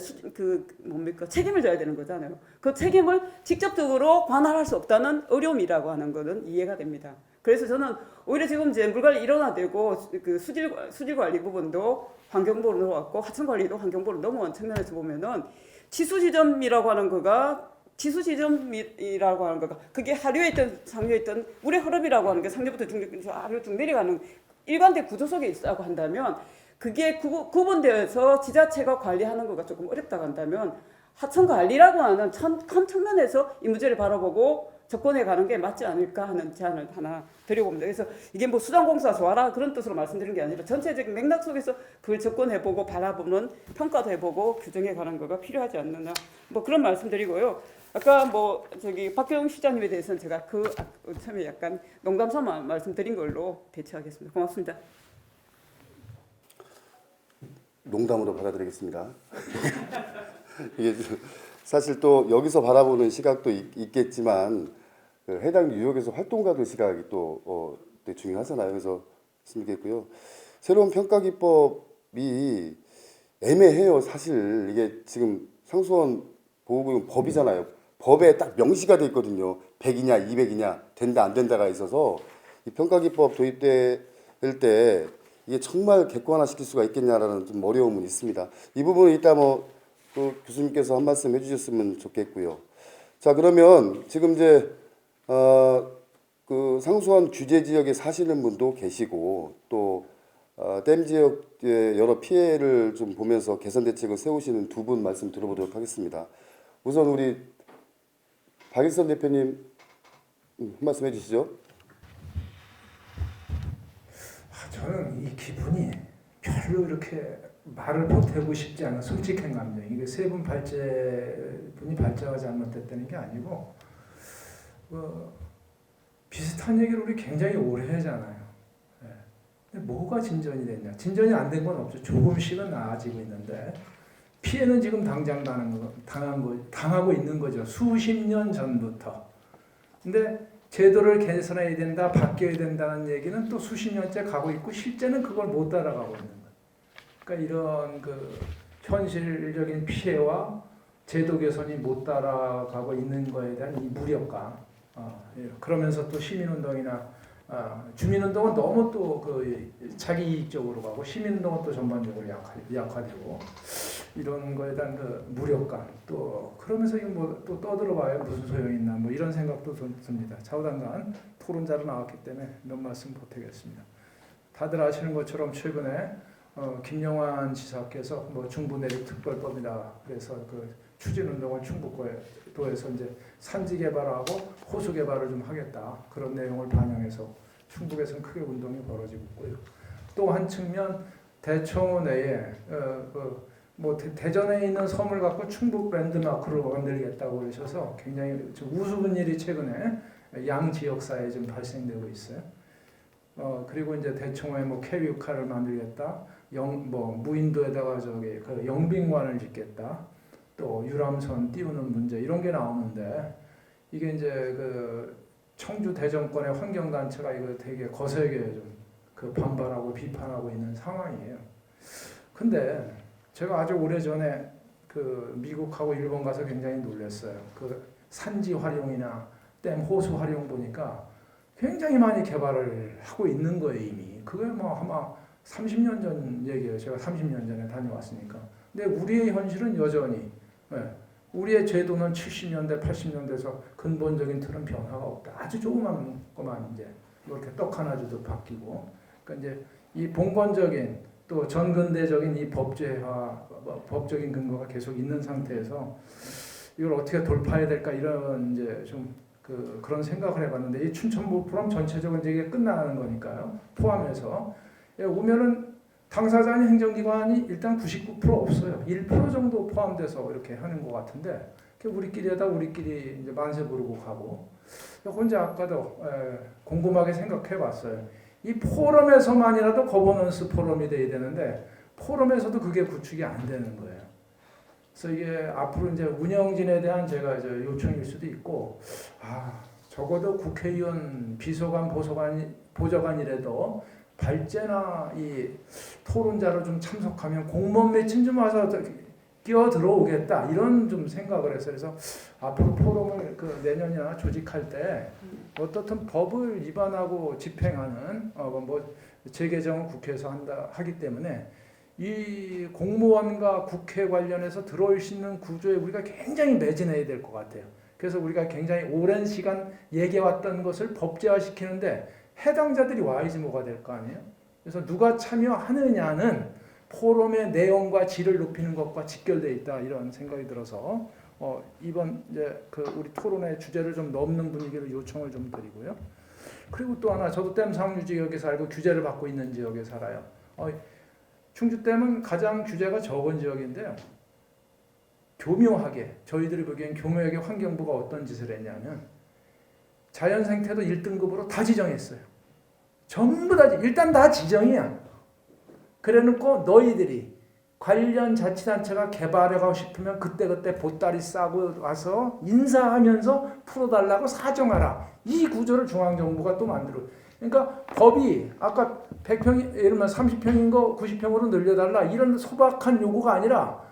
책임을 져야 되는 거잖아요. 그 책임을 직접적으로 관할할 수 없다는 어려움이라고 하는 것은 이해가 됩니다. 그래서 저는 오히려 지금 이제 물관리 일원화되고 그 수질 관리 부분도 환경부로 넘어왔고 하천 관리도 환경부로 넘어온 측면에서 보면은 치수지점이라고 하는 거가 그게 하류에 있던 상류에 있던 물의 흐름이라고 하는 게 상류부터 아래로 쭉 내려가는 일관된 구조 속에 있다고 한다면 그게 구분되어서 지자체가 관리하는 거가 조금 어렵다고 한다면 하천 관리라고 하는 큰 측면에서 이 문제를 바라보고 접근해 가는 게 맞지 않을까 하는 제안을 하나 드려봅니다. 그래서 이게 뭐 수장공사 좋아라 그런 뜻으로 말씀드리는 게 아니라 전체적인 맥락 속에서 그걸 접근해보고 바라보는 평가도 해보고 규정해 가는 거가 필요하지 않느냐 뭐 그런 말씀드리고요. 아까 뭐 박경 시장님에 대해서는 제가 처음에 약간 농담 삼아 말씀드린 걸로 대처하겠습니다. 고맙습니다. 농담으로 받아들이겠습니다. 이게 사실 또 여기서 바라보는 시각도 있겠지만 그 해당 유역에서 활동가들 시각이 또 되게 중요하잖아요. 그래서 말씀드리겠고요. 새로운 평가 기법이 애매해요. 사실 이게 지금 상수원 보호구역 법이잖아요. 법에 딱 명시가 돼 있거든요. 100이냐 200이냐 된다 안 된다가 있어서 이 평가 기법 도입될 때 이게 정말 객관화시킬 수가 있겠냐라는 좀 어려움은 있습니다. 이 부분은 이따 또 교수님께서 한 말씀 해주셨으면 좋겠고요. 자, 그러면 지금 이제 그 상수원 규제 지역에 사시는 분도 계시고 또 댐 지역의 여러 피해를 좀 보면서 개선 대책을 세우시는 두 분 말씀 들어보도록 하겠습니다. 우선 우리 박일선 대표님 한 말씀 해주시죠. 저는 이 기분이 별로 이렇게 말을 못하고 싶지 않은 솔직한 감정. 이게 세 분 분이 발제가 잘못됐다는 게 아니고 비슷한 얘기를 우리 굉장히 오래 하잖아요. 근데 뭐가 진전이 됐냐? 진전이 안 된 건 없죠. 조금씩은 나아지고 있는데 피해는 지금 당장 당하고 있는 거죠. 수십 년 전부터. 근데 제도를 개선해야 된다, 바뀌어야 된다는 얘기는 또 수십 년째 가고 있고 실제는 그걸 못 따라가고 있는 거예요. 그러니까 이런 그 현실적인 피해와 제도 개선이 못 따라가고 있는 거에 대한 이 무력감. 그러면서 또 시민운동이나 주민운동은 너무 또 그 자기 이익적으로 가고 시민운동은 또 전반적으로 약화되고 이런 거에 대한 그 무력감 또 그러면서 이거 뭐 또 떠들어봐야 무슨 소용이 있나 뭐 이런 생각도 듭니다. 좌우당간 토론자로 나왔기 때문에 몇 말씀 보태겠습니다. 다들 아시는 것처럼 최근에 김영환 지사께서 뭐 중부내륙특별법이다 그래서 그 추진운동을 충북도에서 이제 산지 개발하고 호수 개발을 좀 하겠다 그런 내용을 반영해서 충북에서는 크게 운동이 벌어지고 있고요. 또 한 측면 대청호 내에 뭐 대전에 있는 섬을 갖고 충북 랜드마크로 만들겠다고 그러셔서 굉장히 우스운 일이 최근에 양 지역사에 좀 발생되고 있어요. 그리고 이제 대청호에 뭐 케이블카를 만들겠다, 무인도에다가 그 영빈관을 짓겠다, 또 유람선 띄우는 문제 이런 게 나오는데 이게 이제 그 청주 대전권의 환경단체가 이거 되게 거세게 좀 그 반발하고 비판하고 있는 상황이에요. 근데 제가 아주 오래전에 그 미국하고 일본 가서 굉장히 놀랐어요. 그 산지 활용이나 댐 호수 활용 보니까 굉장히 많이 개발을 하고 있는 거예요, 이미. 그게 뭐 아마 30년 전 얘기예요. 제가 30년 전에 다녀왔으니까. 근데 우리의 현실은 여전히 우리의 제도는 70년대, 80년대에서 근본적인 틀은 변화가 없다. 아주 조그만 것만 이제 이렇게 떡 하나 줘도 바뀌고. 그러니까 이제 이 봉건적인 또 전근대적인 이 법제화, 법적인 근거가 계속 있는 상태에서 이걸 어떻게 돌파해야 될까 이런 이제 좀 그런 생각을 해봤는데 이 춘천부 프로그램 전체적으로 이제 이게 끝나는 거니까요. 포함해서 오면은 당사자 행정기관이 일단 99% 없어요. 1% 정도 포함돼서 이렇게 하는 것 같은데 우리끼리 하다 우리끼리 이제 만세 부르고 가고 혼자 아까도 곰곰하게 생각해봤어요. 이 포럼에서만이라도 거버넌스 포럼이 돼야 되는데 포럼에서도 그게 구축이 안 되는 거예요. 그래서 이게 앞으로 이제 운영진에 대한 제가 이제 요청일 수도 있고, 적어도 국회의원 비서관, 보좌관이라도 발제나 이 토론자로 좀 참석하면 공무원 매칭 좀 와서 끼어 들어오겠다 이런 좀 생각을 했어요. 그래서 앞으로 포럼을 내년이나 조직할 때 어떻든 법을 위반하고 집행하는 재개정은 국회에서 하기 때문에 이 공무원과 국회 관련해서 들어올 수 있는 구조에 우리가 굉장히 매진해야 될 것 같아요. 그래서 우리가 굉장히 오랜 시간 얘기해왔던 것을 법제화시키는데 해당자들이 와야지 뭐가 될 거 아니에요. 그래서 누가 참여하느냐는 포럼의 내용과 질을 높이는 것과 직결되어 있다 이런 생각이 들어서 이번 이제 우리 토론의 주제를 좀 넘는 분위기로 요청을 좀 드리고요. 그리고 또 하나 저도 댐 상류 지역에 살고 규제를 받고 있는 지역에 살아요. 충주댐은 가장 규제가 적은 지역인데요. 교묘하게 저희들이 보기엔 교묘하게 환경부가 어떤 짓을 했냐면 자연생태도 1등급으로 다 지정했어요. 전부 다 일단 다 지정이야. 그래놓고 너희들이 관련 자치단체가 개발하고 싶으면 그때그때 보따리 싸고 와서 인사하면서 풀어달라고 사정하라. 이 구조를 중앙정부가 또 만들어. 그러니까 법이 아까 100평이 예를 들면 30평인 거 90평으로 늘려달라 이런 소박한 요구가 아니라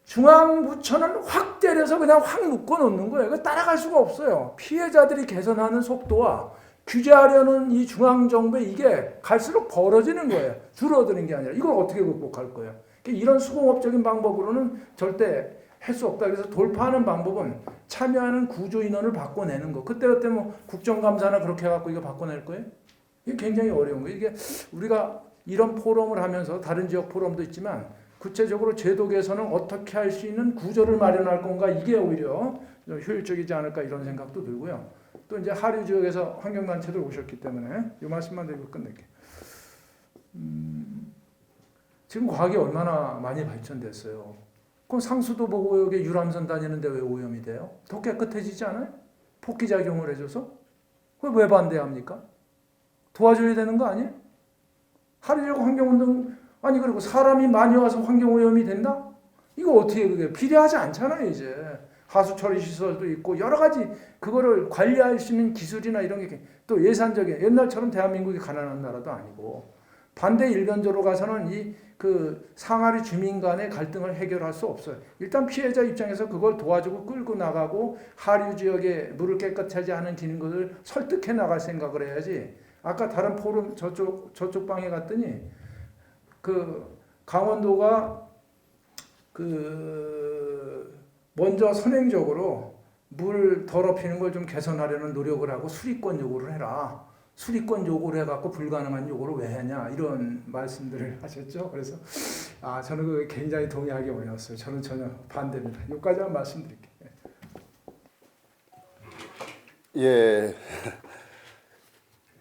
중앙부처는 확 때려서 그냥 확 묶어놓는 거예요. 이거 따라갈 수가 없어요. 피해자들이 개선하는 속도와 규제하려는 이 중앙정부에 이게 갈수록 벌어지는 거예요. 줄어드는 게 아니라 이걸 어떻게 극복할 거예요. 이런 수공업적인 방법으로는 절대 할 수 없다. 그래서 돌파하는 방법은 참여하는 구조 인원을 바꿔내는 거. 그때 뭐 국정감사나 그렇게 해갖고 이거 바꿔낼 거예요? 이게 굉장히 어려운 거예요. 이게 우리가 이런 포럼을 하면서 다른 지역 포럼도 있지만 구체적으로 제도 개선을 어떻게 할 수 있는 구조를 마련할 건가 이게 오히려 효율적이지 않을까 이런 생각도 들고요. 또 이제 하류 지역에서 환경단체들 오셨기 때문에 이 말씀만 드리고 끝낼게요. 지금 과학이 얼마나 많이 발전됐어요. 그럼 상수도 보고역에 유람선 다니는데 왜 오염이 돼요? 더 깨끗해지지 않아요? 폭기작용을 해줘서? 그걸 왜 반대합니까? 도와줘야 되는 거 아니에요? 하류 지역 환경운동 아니 그리고 사람이 많이 와서 환경오염이 된다? 이거 어떻게 그게 비례하지 않잖아요 이제. 하수처리 시설도 있고 여러 가지 그거를 관리할 수 있는 기술이나 이런 게 또 예산적인 옛날처럼 대한민국이 가난한 나라도 아니고 반대 일변적으로 가서는 이 상하리 주민 간의 갈등을 해결할 수 없어요. 일단 피해자 입장에서 그걸 도와주고 끌고 나가고 하류 지역에 물을 깨끗하지 않은 기능들을 설득해 나갈 생각을 해야지. 아까 다른 포럼 저쪽 방에 갔더니 강원도가 먼저 선행적으로 물 더럽히는 걸 좀 개선하려는 노력을 하고 수리권 요구를 해라. 수리권 요구를 해갖고 불가능한 요구를 왜 하냐 이런 말씀들을 하셨죠. 그래서 저는 그게 굉장히 동의하기 어려웠어요. 저는 전혀 반대입니다. 여기까지만 말씀드릴게요. 예,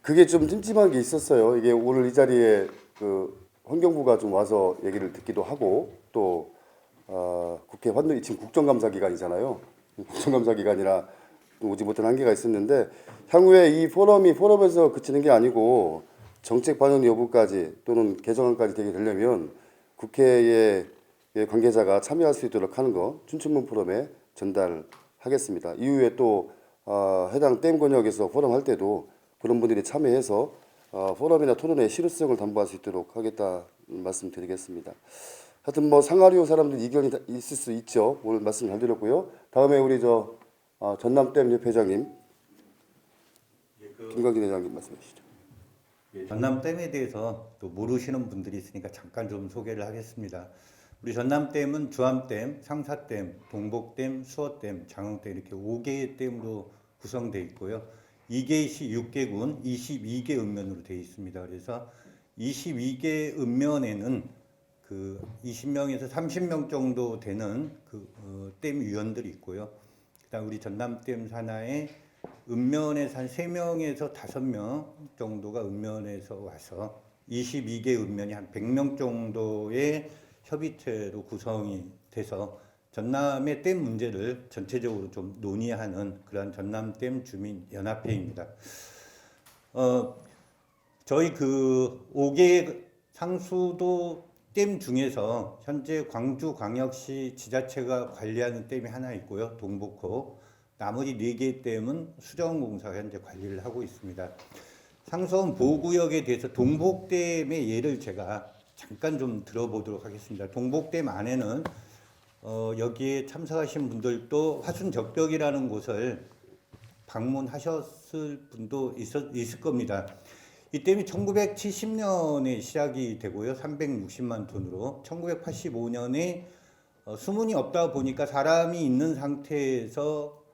그게 좀 찜찜한 게 있었어요. 이게 오늘 이 자리에 환경부가 좀 와서 얘기를 듣기도 하고 또 국회 지금 국정감사 기간이잖아요. 국정감사 기간이라 오지 못한 한계가 있었는데 향후에 이 포럼에서 그치는 게 아니고 정책 반영 여부까지 또는 개정안까지 되게 되려면 국회의 관계자가 참여할 수 있도록 하는 거 춘천문 포럼에 전달하겠습니다. 이후에 또 해당 댐 권역에서 포럼 할 때도 그런 분들이 참여해서 포럼이나 토론의 실효성을 담보할 수 있도록 하겠다 말씀드리겠습니다. 하여튼 뭐 상하류 사람들 이견이 있을 수 있죠. 오늘 말씀 잘 드렸고요. 다음에 우리 전남댐 협회장님, 김광진 회장님 말씀해 주시죠. 전남댐에 대해서 또 모르시는 분들이 있으니까 잠깐 좀 소개를 하겠습니다. 우리 전남댐은 주암댐, 상사댐, 동복댐, 수어댐, 장흥댐 이렇게 5개의 댐으로 구성되어 있고요. 2개시 6개군 22개 읍면으로 되어 있습니다. 그래서 22개 읍면에는 20명에서 30명 정도 되는 댐 위원들이 있고요. 그다음 우리 전남댐 산하에 읍면에서 한 3명에서 5명 정도가 읍면에서 와서 22개 읍면이 한 100명 정도의 협의체로 구성이 돼서 전남의 댐 문제를 전체적으로 좀 논의하는 그러한 전남댐 주민연합회입니다. 저희 그 5개 상수도 댐 중에서 현재 광주광역시 지자체가 관리하는 댐이 하나 있고요. 동북호. 나머지 4개 댐은 수정공사가 현재 관리를 하고 있습니다. 상수원 보호구역에 대해서 동복댐의 예를 제가 잠깐 좀 들어보도록 하겠습니다. 동복댐 안에는 여기에 참석하신 분들도 화순적벽이라는 곳을 방문하셨을 분도 있을 겁니다. 이 댐이 1970년에 시작이 되고요. 360만 톤으로 1985년에 수문이 없다 보니까 사람이 있는 상태에서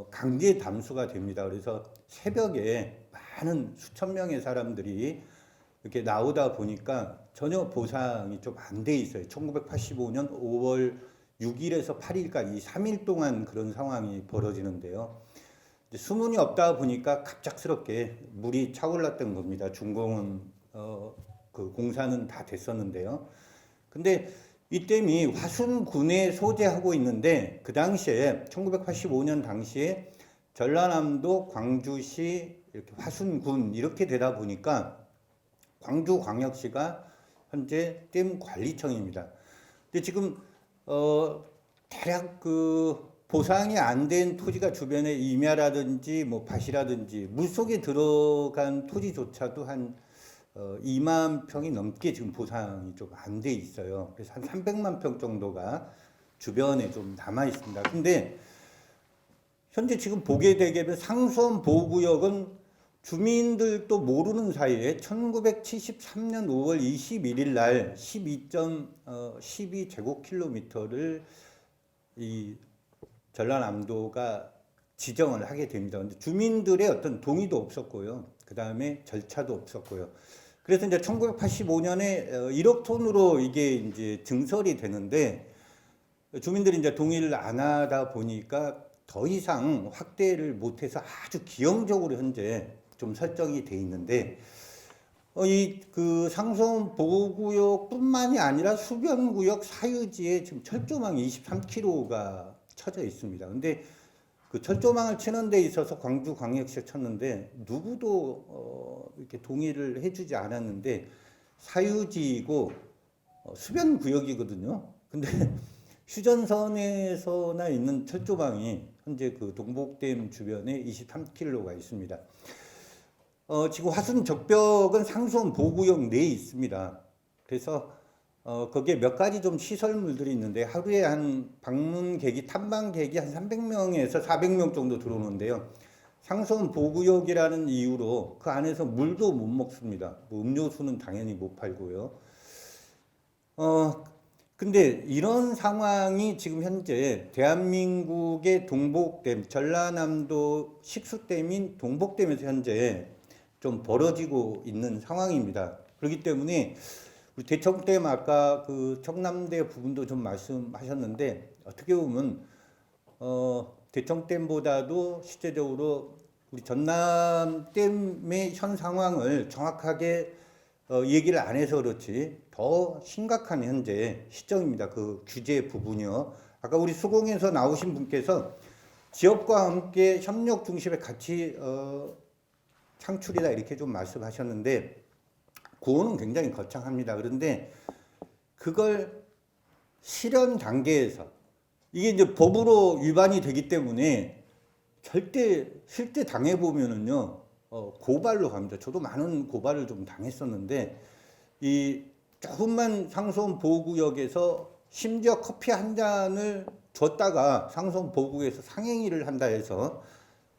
강제 담수가 됩니다. 그래서 새벽에 많은 수천 명의 사람들이 이렇게 나오다 보니까 전혀 보상이 좀 안 돼 있어요. 1985년 5월 6일에서 8일까지 3일 동안 그런 상황이 벌어지는데요. 수문이 없다 보니까 갑작스럽게 물이 차올랐던 겁니다. 준공은 그 공사는 다 됐었는데요. 근데 이 댐이 화순군에 소재하고 있는데 그 당시에 1985년 당시에 전라남도 광주시 이렇게 화순군 이렇게 되다 보니까 광주광역시가 현재 댐 관리청입니다. 근데 지금 대략 그 보상이 안 된 토지가 주변에 임야라든지 뭐 밭이라든지 물속에 들어간 토지조차도 한 2만 평이 넘게 지금 보상이 좀 안 돼 있어요. 그래서 한 300만 평 정도가 주변에 좀 남아 있습니다. 근데 현재 지금 보게 되면 상수원 보호구역은 주민들도 모르는 사이에 1973년 5월 21일 날 12제곱킬로미터를 이 전라남도가 지정을 하게 됩니다. 근데 주민들의 어떤 동의도 없었고요. 그 다음에 절차도 없었고요. 그래서 이제 1985년에 1억 톤으로 이게 이제 증설이 되는데 주민들이 이제 동의를 안 하다 보니까 더 이상 확대를 못해서 아주 기형적으로 현재 좀 설정이 돼 있는데 이 그 상수원 보호구역뿐만이 아니라 수변구역 사유지에 지금 철조망이 23km가 쳐져 있습니다. 근데 그 철조망을 치는 데 있어서 광주광역시가 쳤는데 누구도 이렇게 동의를 해주지 않았는데 사유지이고 수변구역이거든요. 근데 휴전선에서나 있는 철조망이 현재 그 동복댐 주변에 23km가 있습니다. 지금 화순적벽은 상수원 보호구역 내에 있습니다. 그래서 거기에 몇 가지 좀 시설물들이 있는데 하루에 한 방문객이 탐방객이 한 300명에서 400명 정도 들어오는데요. 상수원 보호구역이라는 이유로 그 안에서 물도 못 먹습니다. 뭐 음료수는 당연히 못 팔고요. 근데 이런 상황이 지금 현재 대한민국의 동복댐, 전라남도 식수댐인 동복댐에서 현재 좀 벌어지고 있는 상황입니다. 그렇기 때문에 우리 대청댐 아까 그 청남대 부분도 좀 말씀하셨는데 어떻게 보면 대청댐보다도 실제적으로 우리 전남댐의 현 상황을 정확하게 얘기를 안 해서 그렇지 더 심각한 현재 시점입니다. 그 규제 부분이요. 아까 우리 수공에서 나오신 분께서 지역과 함께 협력 중심의 가치 창출이다 이렇게 좀 말씀하셨는데 구호는 굉장히 거창합니다. 그런데 그걸 실현 단계에서 이게 이제 법으로 위반이 되기 때문에 절대 실제 당해 보면은요 고발로 갑니다. 저도 많은 고발을 좀 당했었는데 이 조금만 상수원 보호구역에서 심지어 커피 한 잔을 줬다가 상수원 보호구역에서 상행위를 한다 해서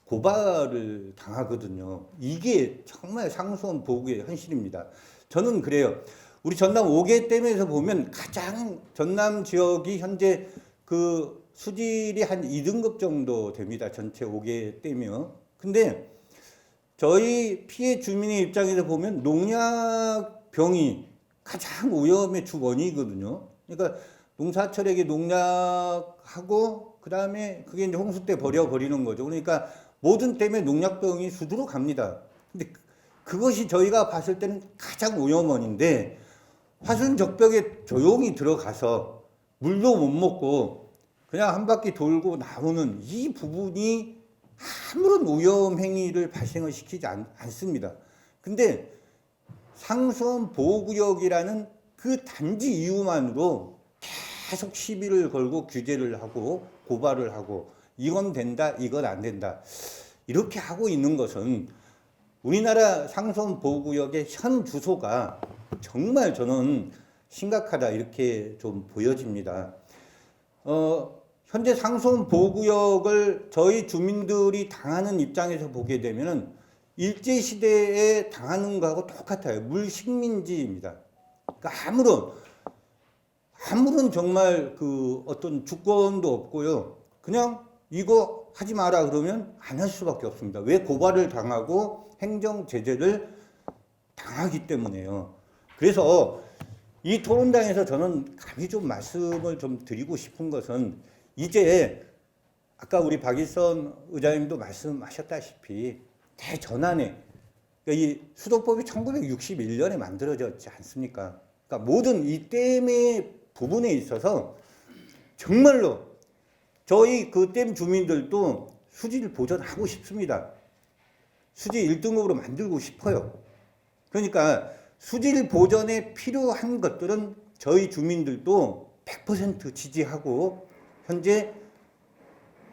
고발을 당하거든요. 이게 정말 상수원 보호구역의 현실입니다. 저는 그래요. 우리 전남 5개 댐에서 보면 가장 전남 지역이 현재 그 수질이 한 2등급 정도 됩니다. 전체 5개 댐이요. 근데 저희 피해 주민의 입장에서 보면 농약병이 가장 오염의 주 원인이거든요. 그러니까 농사철에게 농약하고 그 다음에 그게 이제 홍수 때 버려버리는 거죠. 그러니까 모든 댐에 농약병이 수두룩 갑니다. 근데 그것이 저희가 봤을 때는 가장 오염원인데 화순 적벽에 조용히 들어가서 물도 못 먹고 그냥 한 바퀴 돌고 나오는 이 부분이 아무런 오염 행위를 발생을 시키지 않습니다. 근데 상수원 보호구역이라는 그 단지 이유만으로 계속 시비를 걸고 규제를 하고 고발을 하고 이건 된다, 이건 안 된다. 이렇게 하고 있는 것은 우리나라 상수원 보호구역의 현 주소가 정말 저는 심각하다 이렇게 좀 보여집니다. 현재 상수원 보호구역을 저희 주민들이 당하는 입장에서 보게 되면은 일제시대에 당하는 거하고 똑같아요. 물식민지입니다. 그러니까 아무런 정말 그 어떤 주권도 없고요. 그냥 이거 하지 마라 그러면 안 할 수밖에 없습니다. 왜? 고발을 당하고 행정 제재를 당하기 때문에요. 그래서 이 토론장에서 저는 감히 좀 말씀을 좀 드리고 싶은 것은 이제 아까 우리 박일선 의장님도 말씀하셨다시피 대전환에 그러니까 이 수도법이 1961년에 만들어졌지 않습니까? 그러니까 모든 이 댐의 부분에 있어서 정말로 저희 그 댐 주민들도 수질 보전하고 싶습니다. 수질 1등급으로 만들고 싶어요. 그러니까 수질 보전에 필요한 것들은 저희 주민들도 100% 지지하고 현재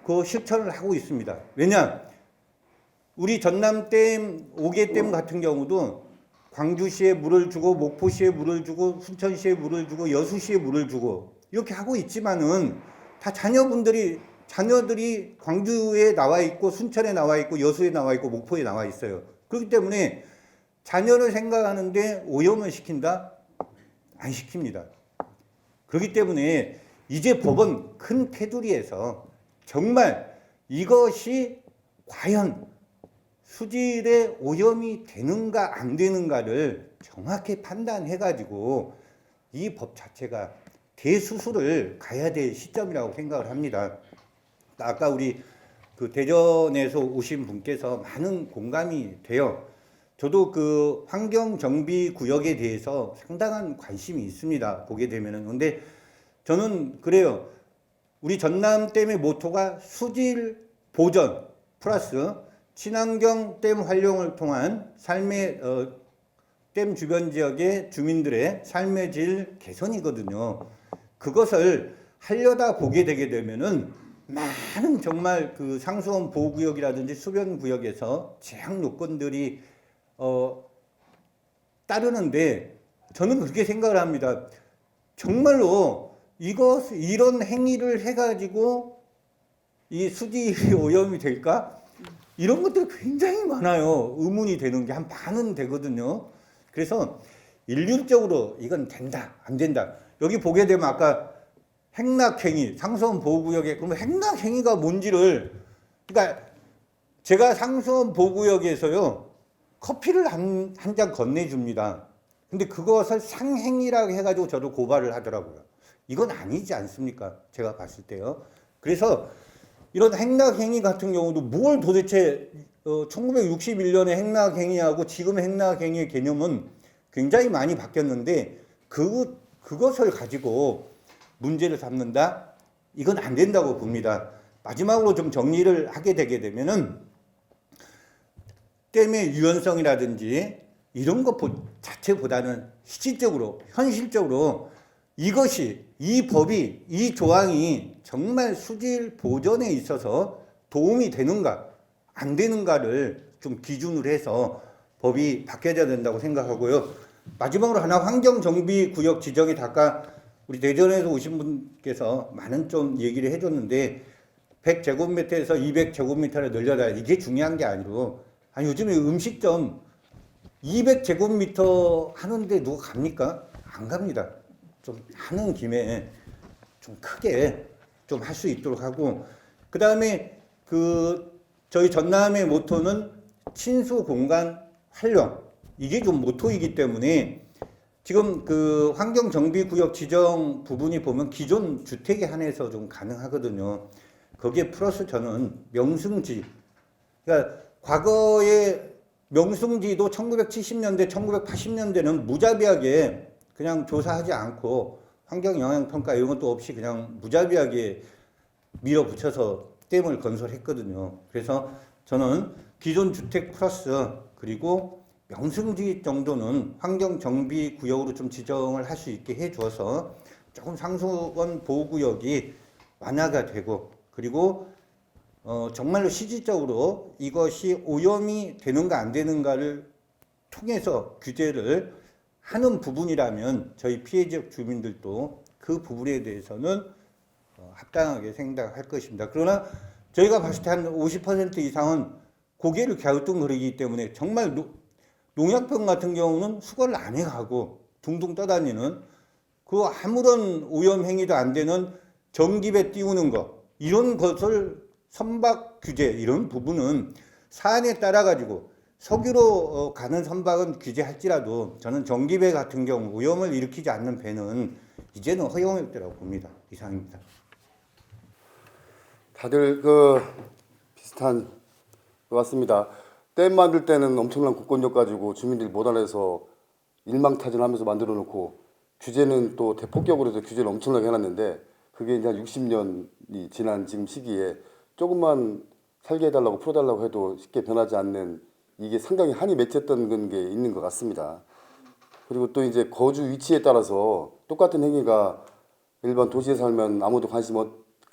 그 실천을 하고 있습니다. 왜냐? 우리 전남댐 5개 댐 같은 경우도 광주시에 물을 주고 목포시에 물을 주고 순천시에 물을 주고 여수시에 물을 주고 이렇게 하고 있지만은 다 자녀들이 광주에 나와 있고 순천에 나와 있고 여수에 나와 있고 목포에 나와 있어요. 그렇기 때문에 자녀를 생각하는데 오염을 시킨다? 안 시킵니다. 그렇기 때문에 이제 법은 큰 테두리에서 정말 이것이 과연 수질에 오염이 되는가 안 되는가를 정확히 판단해가지고 이 법 자체가 대수술을 가야 될 시점이라고 생각을 합니다. 아까 우리 그 대전에서 오신 분께서 많은 공감이 돼요. 저도 그 환경정비구역에 대해서 상당한 관심이 있습니다. 보게 되면은. 근데 저는 그래요. 우리 전남댐의 모토가 수질 보전 플러스 친환경 댐 활용을 통한 삶의 댐 주변 지역의 주민들의 삶의 질 개선이거든요. 그것을 하려다 보게 되게 되면은 많은 정말 그 상수원 보호구역이라든지 수변구역에서 제약 요건들이 따르는데 저는 그렇게 생각을 합니다. 정말로 이런 행위를 해가지고 이 수질이 오염이 될까? 이런 것들이 굉장히 많아요. 의문이 되는 게 한 반은 되거든요. 그래서 일률적으로 이건 된다, 안 된다. 여기 보게 되면 아까 행락행위, 상수원 보호구역에 그러면 행락행위가 뭔지를 그러니까 제가 상수원 보호구역에서요 커피를 한 잔 건네줍니다. 근데 그것을 상행위라고 해가지고 저를 고발을 하더라고요. 이건 아니지 않습니까? 제가 봤을 때요. 그래서 이런 행락행위 같은 경우도 뭘 도대체 1961년에 행락행위하고 지금 행락행위의 개념은 굉장히 많이 바뀌었는데 그것을 가지고 문제를 삼는다? 이건 안 된다고 봅니다. 마지막으로 좀 정리를 하게 되게 되면은 댐의 유연성이라든지 이런 것 자체보다는 실질적으로 현실적으로 이것이 이 법이 이 조항이 정말 수질 보전에 있어서 도움이 되는가 안 되는가를 좀 기준으로 해서 법이 바뀌어야 된다고 생각하고요. 마지막으로 하나 환경정비구역 지정에 아까 우리 대전에서 오신 분께서 많은 좀 얘기를 해줬는데 100제곱미터에서 200제곱미터를 늘려라 이게 중요한 게 아니고 요즘에 음식점 200제곱미터 하는데 누가 갑니까? 안 갑니다. 좀 하는 김에 좀 크게 좀 할 수 있도록 하고 그 다음에 저희 전남의 모토는 친수 공간 활용 이게 좀 모토이기 때문에 지금 그 환경정비구역 지정 부분이 보면 기존 주택에 한해서 좀 가능하거든요. 거기에 플러스 저는 명승지 그러니까 과거에 명승지도 1970년대, 1980년대는 무자비하게 그냥 조사하지 않고 환경영향평가 이런 것도 없이 그냥 무자비하게 밀어붙여서 댐을 건설했거든요. 그래서 저는 기존 주택 플러스 그리고 명승지 정도는 환경정비구역으로 좀 지정을 할 수 있게 해줘서 조금 상수원 보호구역이 완화가 되고 그리고 정말로 실질적으로 이것이 오염이 되는가 안 되는가를 통해서 규제를 하는 부분이라면 저희 피해지역 주민들도 그 부분에 대해서는 합당하게 생각할 것입니다. 그러나 저희가 봤을 때 한 50% 이상은 고개를 갸우뚱거리기 때문에 정말 농약병 같은 경우는 수거를 안 해가고 둥둥 떠다니는 그 아무런 오염 행위도 안 되는 전기배 띄우는 거 이런 것을 선박 규제 이런 부분은 사안에 따라 가지고 석유로 가는 선박은 규제할지라도 저는 전기배 같은 경우 오염을 일으키지 않는 배는 이제는 허용할 때라고 봅니다. 이상입니다. 다들 비슷한 것 같습니다. 댐 만들 때는 엄청난 국권력 가지고 주민들이 못안해서 일망타진하면서 만들어 놓고 규제는 또 대폭격으로 해서 규제를 엄청나게 해놨는데 그게 이제 한 60년이 지난 지금 시기에 조금만 살게 해달라고 풀어달라고 해도 쉽게 변하지 않는 이게 상당히 한이 맺혔던 게 있는 것 같습니다. 그리고 또 이제 거주 위치에 따라서 똑같은 행위가 일반 도시에 살면 아무도 관심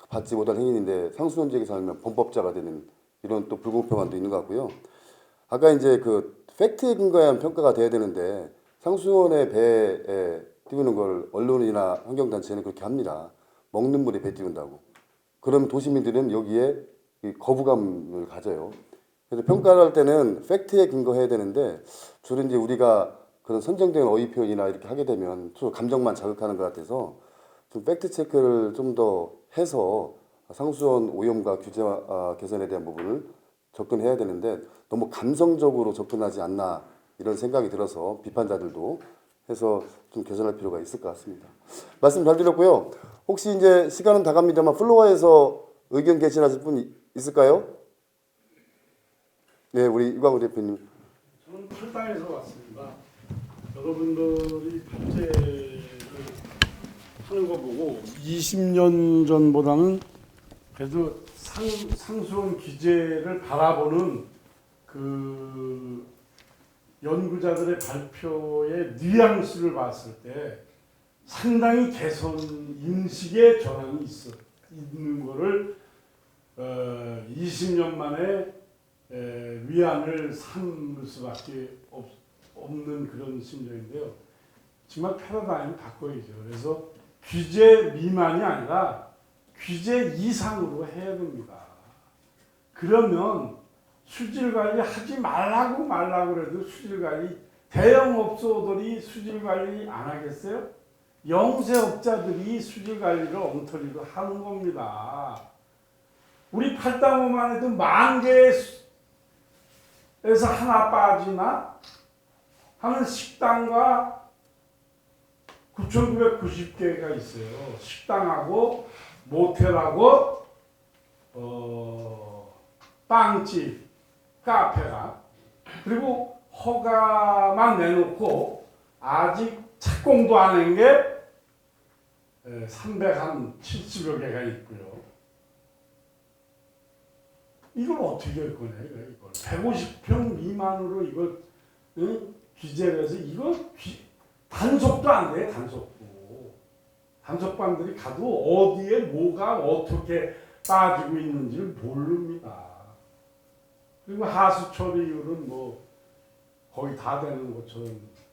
받지 못할 행위인데 상수원 지역에 살면 범법자가 되는 이런 또 불공평함도 있는 것 같고요. 아까 이제 그 팩트에 근거한 평가가 돼야 되는데 상수원의 배에 띄우는 걸 언론이나 환경단체는 그렇게 합니다. 먹는 물에 배 띄운다고. 그러면 도시민들은 여기에 거부감을 가져요. 그래서 평가를 할 때는 팩트에 근거해야 되는데 주로 이제 우리가 그런 선정된 어휘 표현이나 이렇게 하게 되면 주로 감정만 자극하는 것 같아서 좀 팩트 체크를 좀 더 해서 상수원 오염과 규제 개선에 대한 부분을 접근해야 되는데 너무 감성적으로 접근하지 않나 이런 생각이 들어서 비판자들도 해서 좀 개선할 필요가 있을 것 같습니다. 말씀 잘 드렸고요. 혹시 이제 시간은 다 갑니다만 플로어에서 의견 개진하실 분 있을까요? 네, 우리 이광우 대표님. 저는 팔당에서 왔습니다. 여러분들이 발제를 하는 거 보고 20년 전보다는 그래도 상수원 규제를 바라보는 그 연구자들의 발표의 뉘앙스를 봤을 때 상당히 개선 인식의 전환이 있는 거를 20년 만에 위안을 삼을 수밖에 없는 그런 심정인데요. 정말 패러다임을 바꿔야죠. 그래서 규제 미만이 아니라 규제 이상으로 해야 됩니다. 그러면 수질관리 하지 말라고 그래도 수질관리 대형업소들이 수질관리 안 하겠어요? 영세업자들이 수질관리를 엉터리로 하는 겁니다. 우리 팔당호만 해도 10,000개에서 하나 빠지나 하는 식당과 9,990개가 있어요. 식당하고 모텔하고 빵집, 카페가 그리고 허가만 내놓고 아직 착공도 안 한 게 370여 개가 있고요. 이걸 어떻게 할 거냐 이걸 150평 미만으로 이걸 규제를 해서 이거 단속도 안 돼. 단속반들이 가도 어디에 뭐가 어떻게 빠지고 있는지를 모릅니다. 그리고 하수 처리율은 뭐 거의 다 되는 것처럼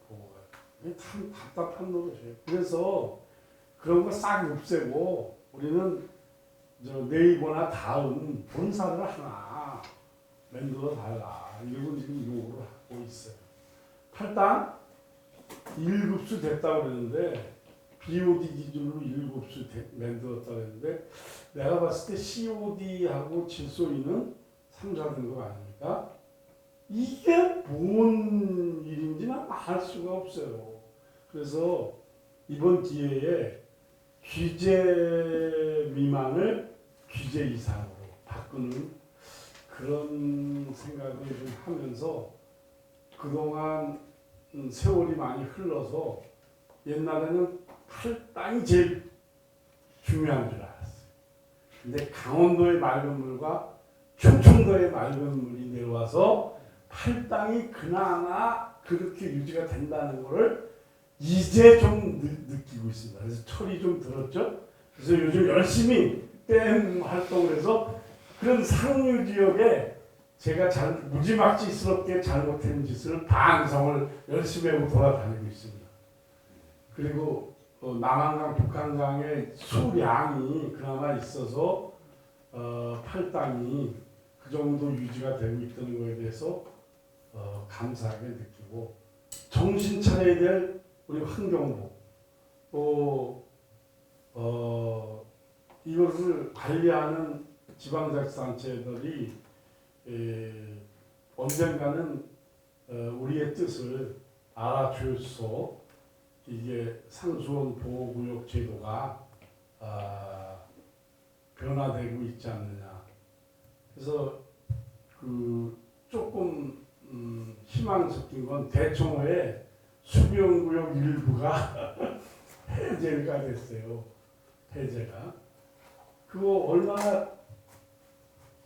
보고 참 답답한 노릇이에요. 그래서 그런 거 싹 없애고 우리는 네이버나 다음 본사를 하나 만들어 달라. 이건 지금 요구를 하고 있어요. 팔당 1급수 됐다고 그랬는데 BOD 기준으로 1급수 만들었다고 했는데 내가 봤을 때 COD하고 질소리는 3, 4등급 아닙니까? 이게 뭔 일인지는 알 수가 없어요. 그래서 이번 기회에 규제 미만을 규제 이상으로 바꾸는 그런 생각을 좀 하면서 그동안 세월이 많이 흘러서 옛날에는 팔당이 제일 중요한 줄 알았어요. 근데 강원도의 맑은 물과 충청도의 맑은 물이 내려와서 팔당이 그나마 그렇게 유지가 된다는 것을 이제 좀 느끼고 있습니다. 그래서 철이 좀 들었죠. 그래서 요즘 열심히 댐 활동을 해서 그런 상류 지역에 제가 무지막지스럽게 잘못한 짓을 반성을 열심히 하고 돌아다니고 있습니다. 그리고 남한강, 북한강의 수량이 그나마 있어서 팔당이 그 정도 유지가 되고 있다는 것에 대해서 감사하게 느끼고 정신 차려야 될 우리 환경부 또 이것을 관리하는 지방자치단체들이 언젠가는 우리의 뜻을 알아줘서 이게 상수원 보호구역 제도가 변화되고 있지 않느냐. 그래서 그 조금 희망 섞인 건 대청호의 수변구역 일부가 폐지가 됐어요. 폐지가. 그거 얼마나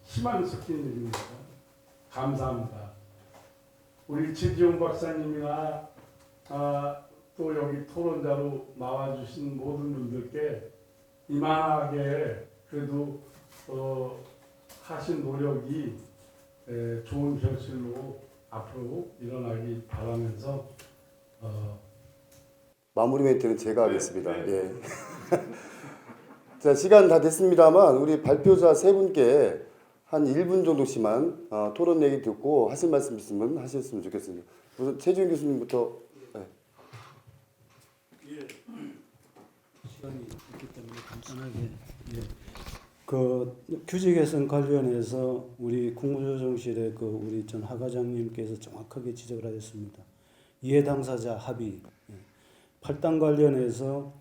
희망 섞인 일입니까? 감사합니다. 우리 최지용 박사님이나 또 여기 토론자로 나와주신 모든 분들께 이만하게 그래도 하신 노력이 좋은 결실로 앞으로 일어나기 바라면서 마무리 멘트는 제가 하겠습니다. 예. 자, 시간 다 됐습니다만 우리 발표자 세 분께 한 1분 정도씩만 토론 얘기 듣고 하실 말씀 있으면 하셨으면 좋겠습니다. 우선 최지훈 교수님부터. 네. 예. 시간이 있기 때문에 간단하게. 예. 그 규제 개선 관련해서 우리 국무조정실의 그 우리 전 하과장님께서 정확하게 지적을 하셨습니다. 이해 당사자 합의. 예. 팔당 관련해서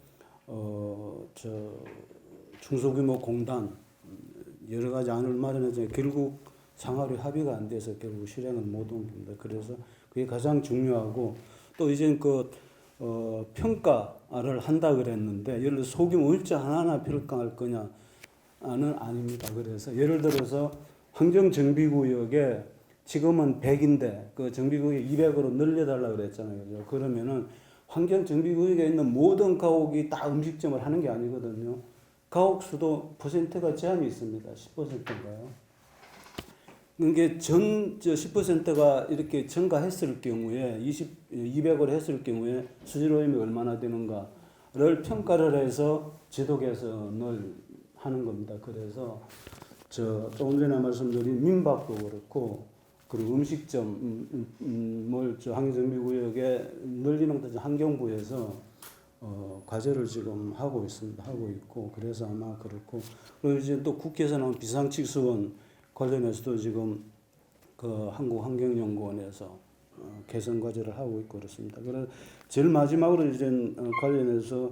중소규모 공단 여러 가지 안을 마련해서 결국 상하로 합의가 안 돼서 결국 실행을 못 옮깁니다. 그래서 그게 가장 중요하고 또 이제 평가를 한다 그랬는데 예를 들어 소규모 일자 하나하나 평가할 거냐는 아닙니다. 그래서 예를 들어서 환경정비구역에 지금은 100인데 그 정비구역 200으로 늘려달라 그랬잖아요. 그죠? 그러면은 환경정비구역에 있는 모든 가옥이 다 음식점을 하는 게 아니거든요. 가옥 수도 퍼센트가 제한이 있습니다. 10%인가요? 이게 10%가 이렇게 증가했을 경우에 200을 했을 경우에 수질오염이 얼마나 되는가를 평가를 해서 지도 개선을 하는 겁니다. 그래서 조금 전에 말씀드린 민박도 그렇고 그리고 음식점 환경정비구역에 늘리는 것도 환경부에서 과제를 지금 하고 있습니다. 하고 있고 그래서 아마 그렇고 그리고 이제 또 국회에서는 비상칙수원 관련해서도 지금 그 한국환경연구원에서 개선 과제를 하고 있고 그렇습니다. 그래서 제일 마지막으로 이제 관련해서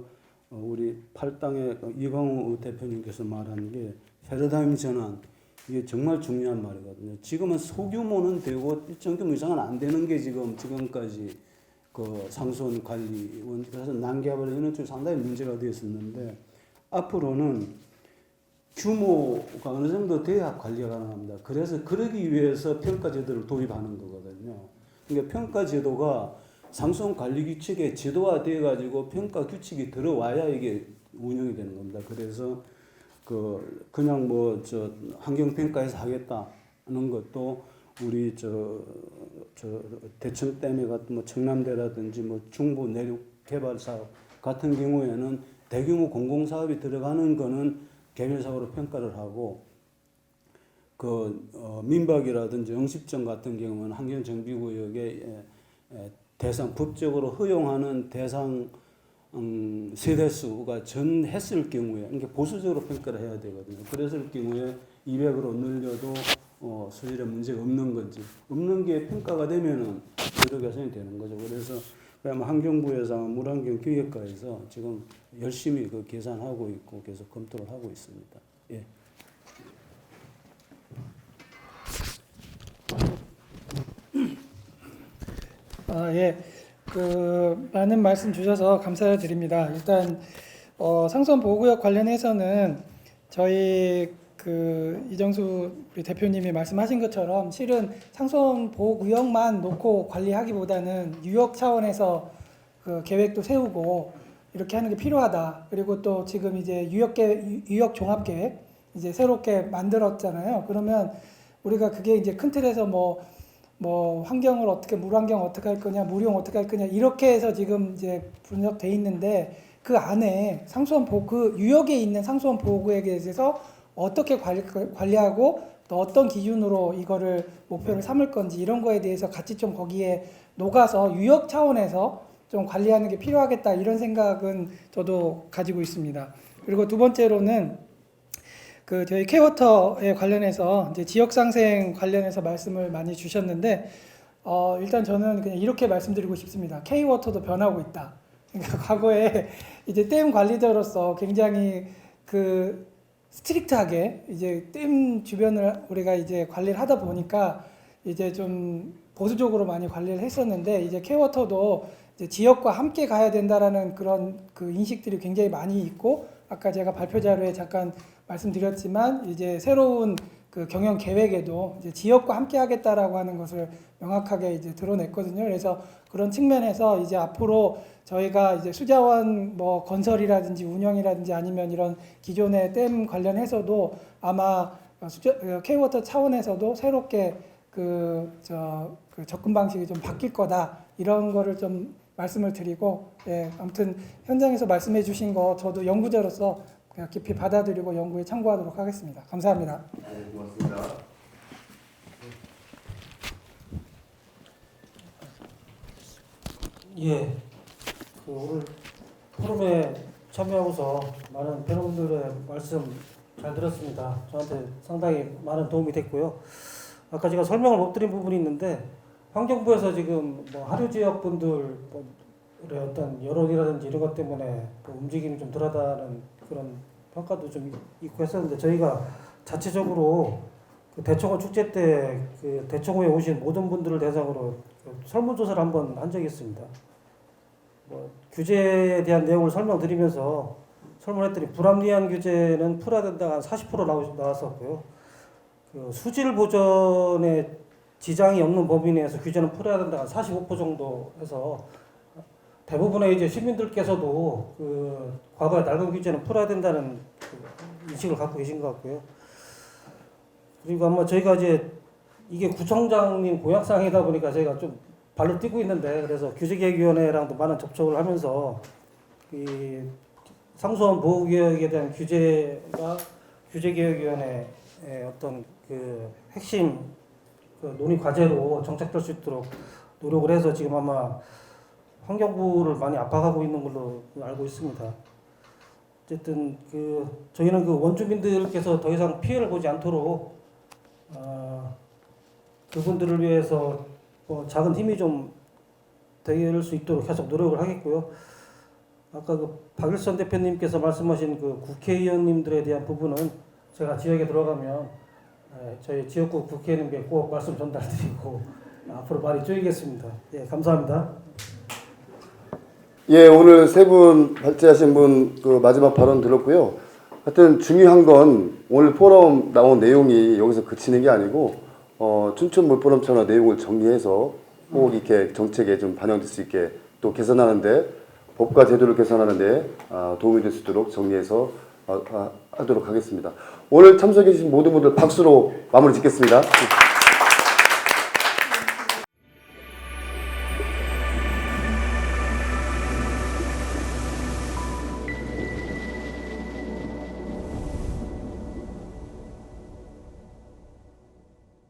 우리 팔당의 이광우 대표님께서 말한 게 패러다임 전환 이게 정말 중요한 말이거든요. 지금은 소규모는 되고 일정 규모 이상은 안 되는 게 지금까지 그 상수원 관리원 그래서 난개합을 이런 쪽 상당히 문제가 되었었는데 앞으로는 규모가 어느 정도 돼야 관리가 가능합니다. 그래서 그러기 위해서 평가 제도를 도입하는 거거든요. 그러니까 평가 제도가 상수원 관리 규칙에 제도화되어 가지고 평가 규칙이 들어와야 이게 운영이 되는 겁니다. 그래서 그냥 환경 평가에서 하겠다는 것도 우리 대청댐에 같은 청남대라든지 중부 내륙 개발 사업 같은 경우에는 대규모 공공 사업이 들어가는 거는 개별사업으로 평가를 하고 민박이라든지 영십정 같은 경우는 환경정비구역의 대상 법적으로 허용하는 대상 세대수가 전했을 경우에 그러니까 보수적으로 평가를 해야 되거든요. 그랬을 경우에 200으로 늘려도 수질에 문제가 없는 건지 없는 게 평가가 되면은 제도 개선이 되는 거죠. 그래서 환경부에서 물환경기획과에서 지금 열심히 그 계산하고 있고 계속 검토를 하고 있습니다. 예. 예. 많은 말씀 주셔서 감사드립니다. 일단 상수원 보호구역 관련해서는 저희 이정수 우리 대표님이 말씀하신 것처럼 실은 상수원 보호구역만 놓고 관리하기보다는 유역 차원에서 계획도 세우고 이렇게 하는 게 필요하다. 그리고 또 지금 이제 유역 종합계획 이제 새롭게 만들었잖아요. 그러면 우리가 그게 이제 큰 틀에서 뭐 환경을 어떻게 물환경 어떻게 할 거냐, 물용 어떻게 할 거냐 이렇게 해서 지금 이제 분석돼 있는데 그 안에 상수원 그 유역에 있는 상수원 보호구역에 대해서 어떻게 관리하고 또 어떤 기준으로 이거를 목표를 삼을 건지 이런 거에 대해서 같이 좀 거기에 녹아서 유역 차원에서 좀 관리하는 게 필요하겠다 이런 생각은 저도 가지고 있습니다. 그리고 두 번째로는 저희 K-워터에 관련해서 이제 지역 상생 관련해서 말씀을 많이 주셨는데 일단 저는 그냥 이렇게 말씀드리고 싶습니다. K-워터도 변하고 있다. 그러니까 과거에 이제 댐 관리자로서 굉장히 스트릭트하게 이제 댐 주변을 우리가 이제 관리를 하다 보니까 이제 좀 보수적으로 많이 관리를 했었는데 이제 K-워터도 이제 지역과 함께 가야 된다라는 그런 인식들이 굉장히 많이 있고 아까 제가 발표 자료에 잠깐 말씀드렸지만 이제 새로운 경영 계획에도 이제 지역과 함께 하겠다라고 하는 것을 명확하게 이제 드러냈거든요. 그래서 그런 측면에서 이제 앞으로 저희가 이제 수자원 건설이라든지 운영이라든지 아니면 이런 기존의 댐 관련해서도 아마 K-워터 차원에서도 새롭게 접근 방식이 좀 바뀔 거다 이런 거를 좀 말씀을 드리고 아무튼 현장에서 말씀해 주신 거 저도 연구자로서 그냥 깊이 받아들이고 연구에 참고하도록 하겠습니다. 감사합니다. 네, 고맙습니다. 예, 오늘 포럼에 참여하고서 많은 배우분들의 말씀 잘 들었습니다. 저한테 상당히 많은 도움이 됐고요. 아까 제가 설명을 못 드린 부분이 있는데 환경부에서 지금 하류 지역 분들의 어떤 여론이라든지 이런 것 때문에 움직임이 좀 덜하다는 그런 평가도 좀 있고 했었는데 저희가 자체적으로 대청호 축제 때 대청호에 오신 모든 분들을 대상으로 설문조사를 한번 한 적이 있습니다. 규제에 대한 내용을 설명드리면서 설문했더니 불합리한 규제는 풀어야 된다가 한 40% 나왔었고요. 수질 보전에 지장이 없는 범위 내에서 규제는 풀어야 된다가 한 45% 정도 해서 대부분의 이제 시민들께서도 과거의 낡은 규제는 풀어야 된다는 인식을 갖고 계신 것 같고요. 그리고 아마 저희가 이제 이게 구청장님 고향상이다 보니까 저희가 좀 발로 뛰고 있는데 그래서 규제개혁위원회랑도 많은 접촉을 하면서 이 상수원 보호구역에 대한 규제개혁위원회의 어떤 핵심 논의 과제로 정착될 수 있도록 노력을 해서 지금 아마 환경부를 많이 압박하고 있는 걸로 알고 있습니다. 어쨌든 저희는 원주민들께서 더 이상 피해를 보지 않도록 그분들을 위해서 작은 힘이 좀 될 수 있도록 계속 노력을 하겠고요. 아까 박일선 대표님께서 말씀하신 국회의원님들에 대한 부분은 제가 지역에 들어가면 저희 지역구 국회의원님께 꼭 말씀 전달드리고 앞으로 많이 쪼이겠습니다. 예, 감사합니다. 예, 오늘 세 분 발제하신 분 마지막 발언 들었고요. 하여튼 중요한 건 오늘 포럼 나온 내용이 여기서 그치는 게 아니고 춘천 몰포럼처럼 내용을 정리해서 꼭 이렇게 정책에 좀 반영될 수 있게 또 개선하는데 법과 제도를 개선하는데 도움이 될 수 있도록 정리해서 하도록 하겠습니다. 오늘 참석해 주신 모든 분들 박수로 마무리 짓겠습니다.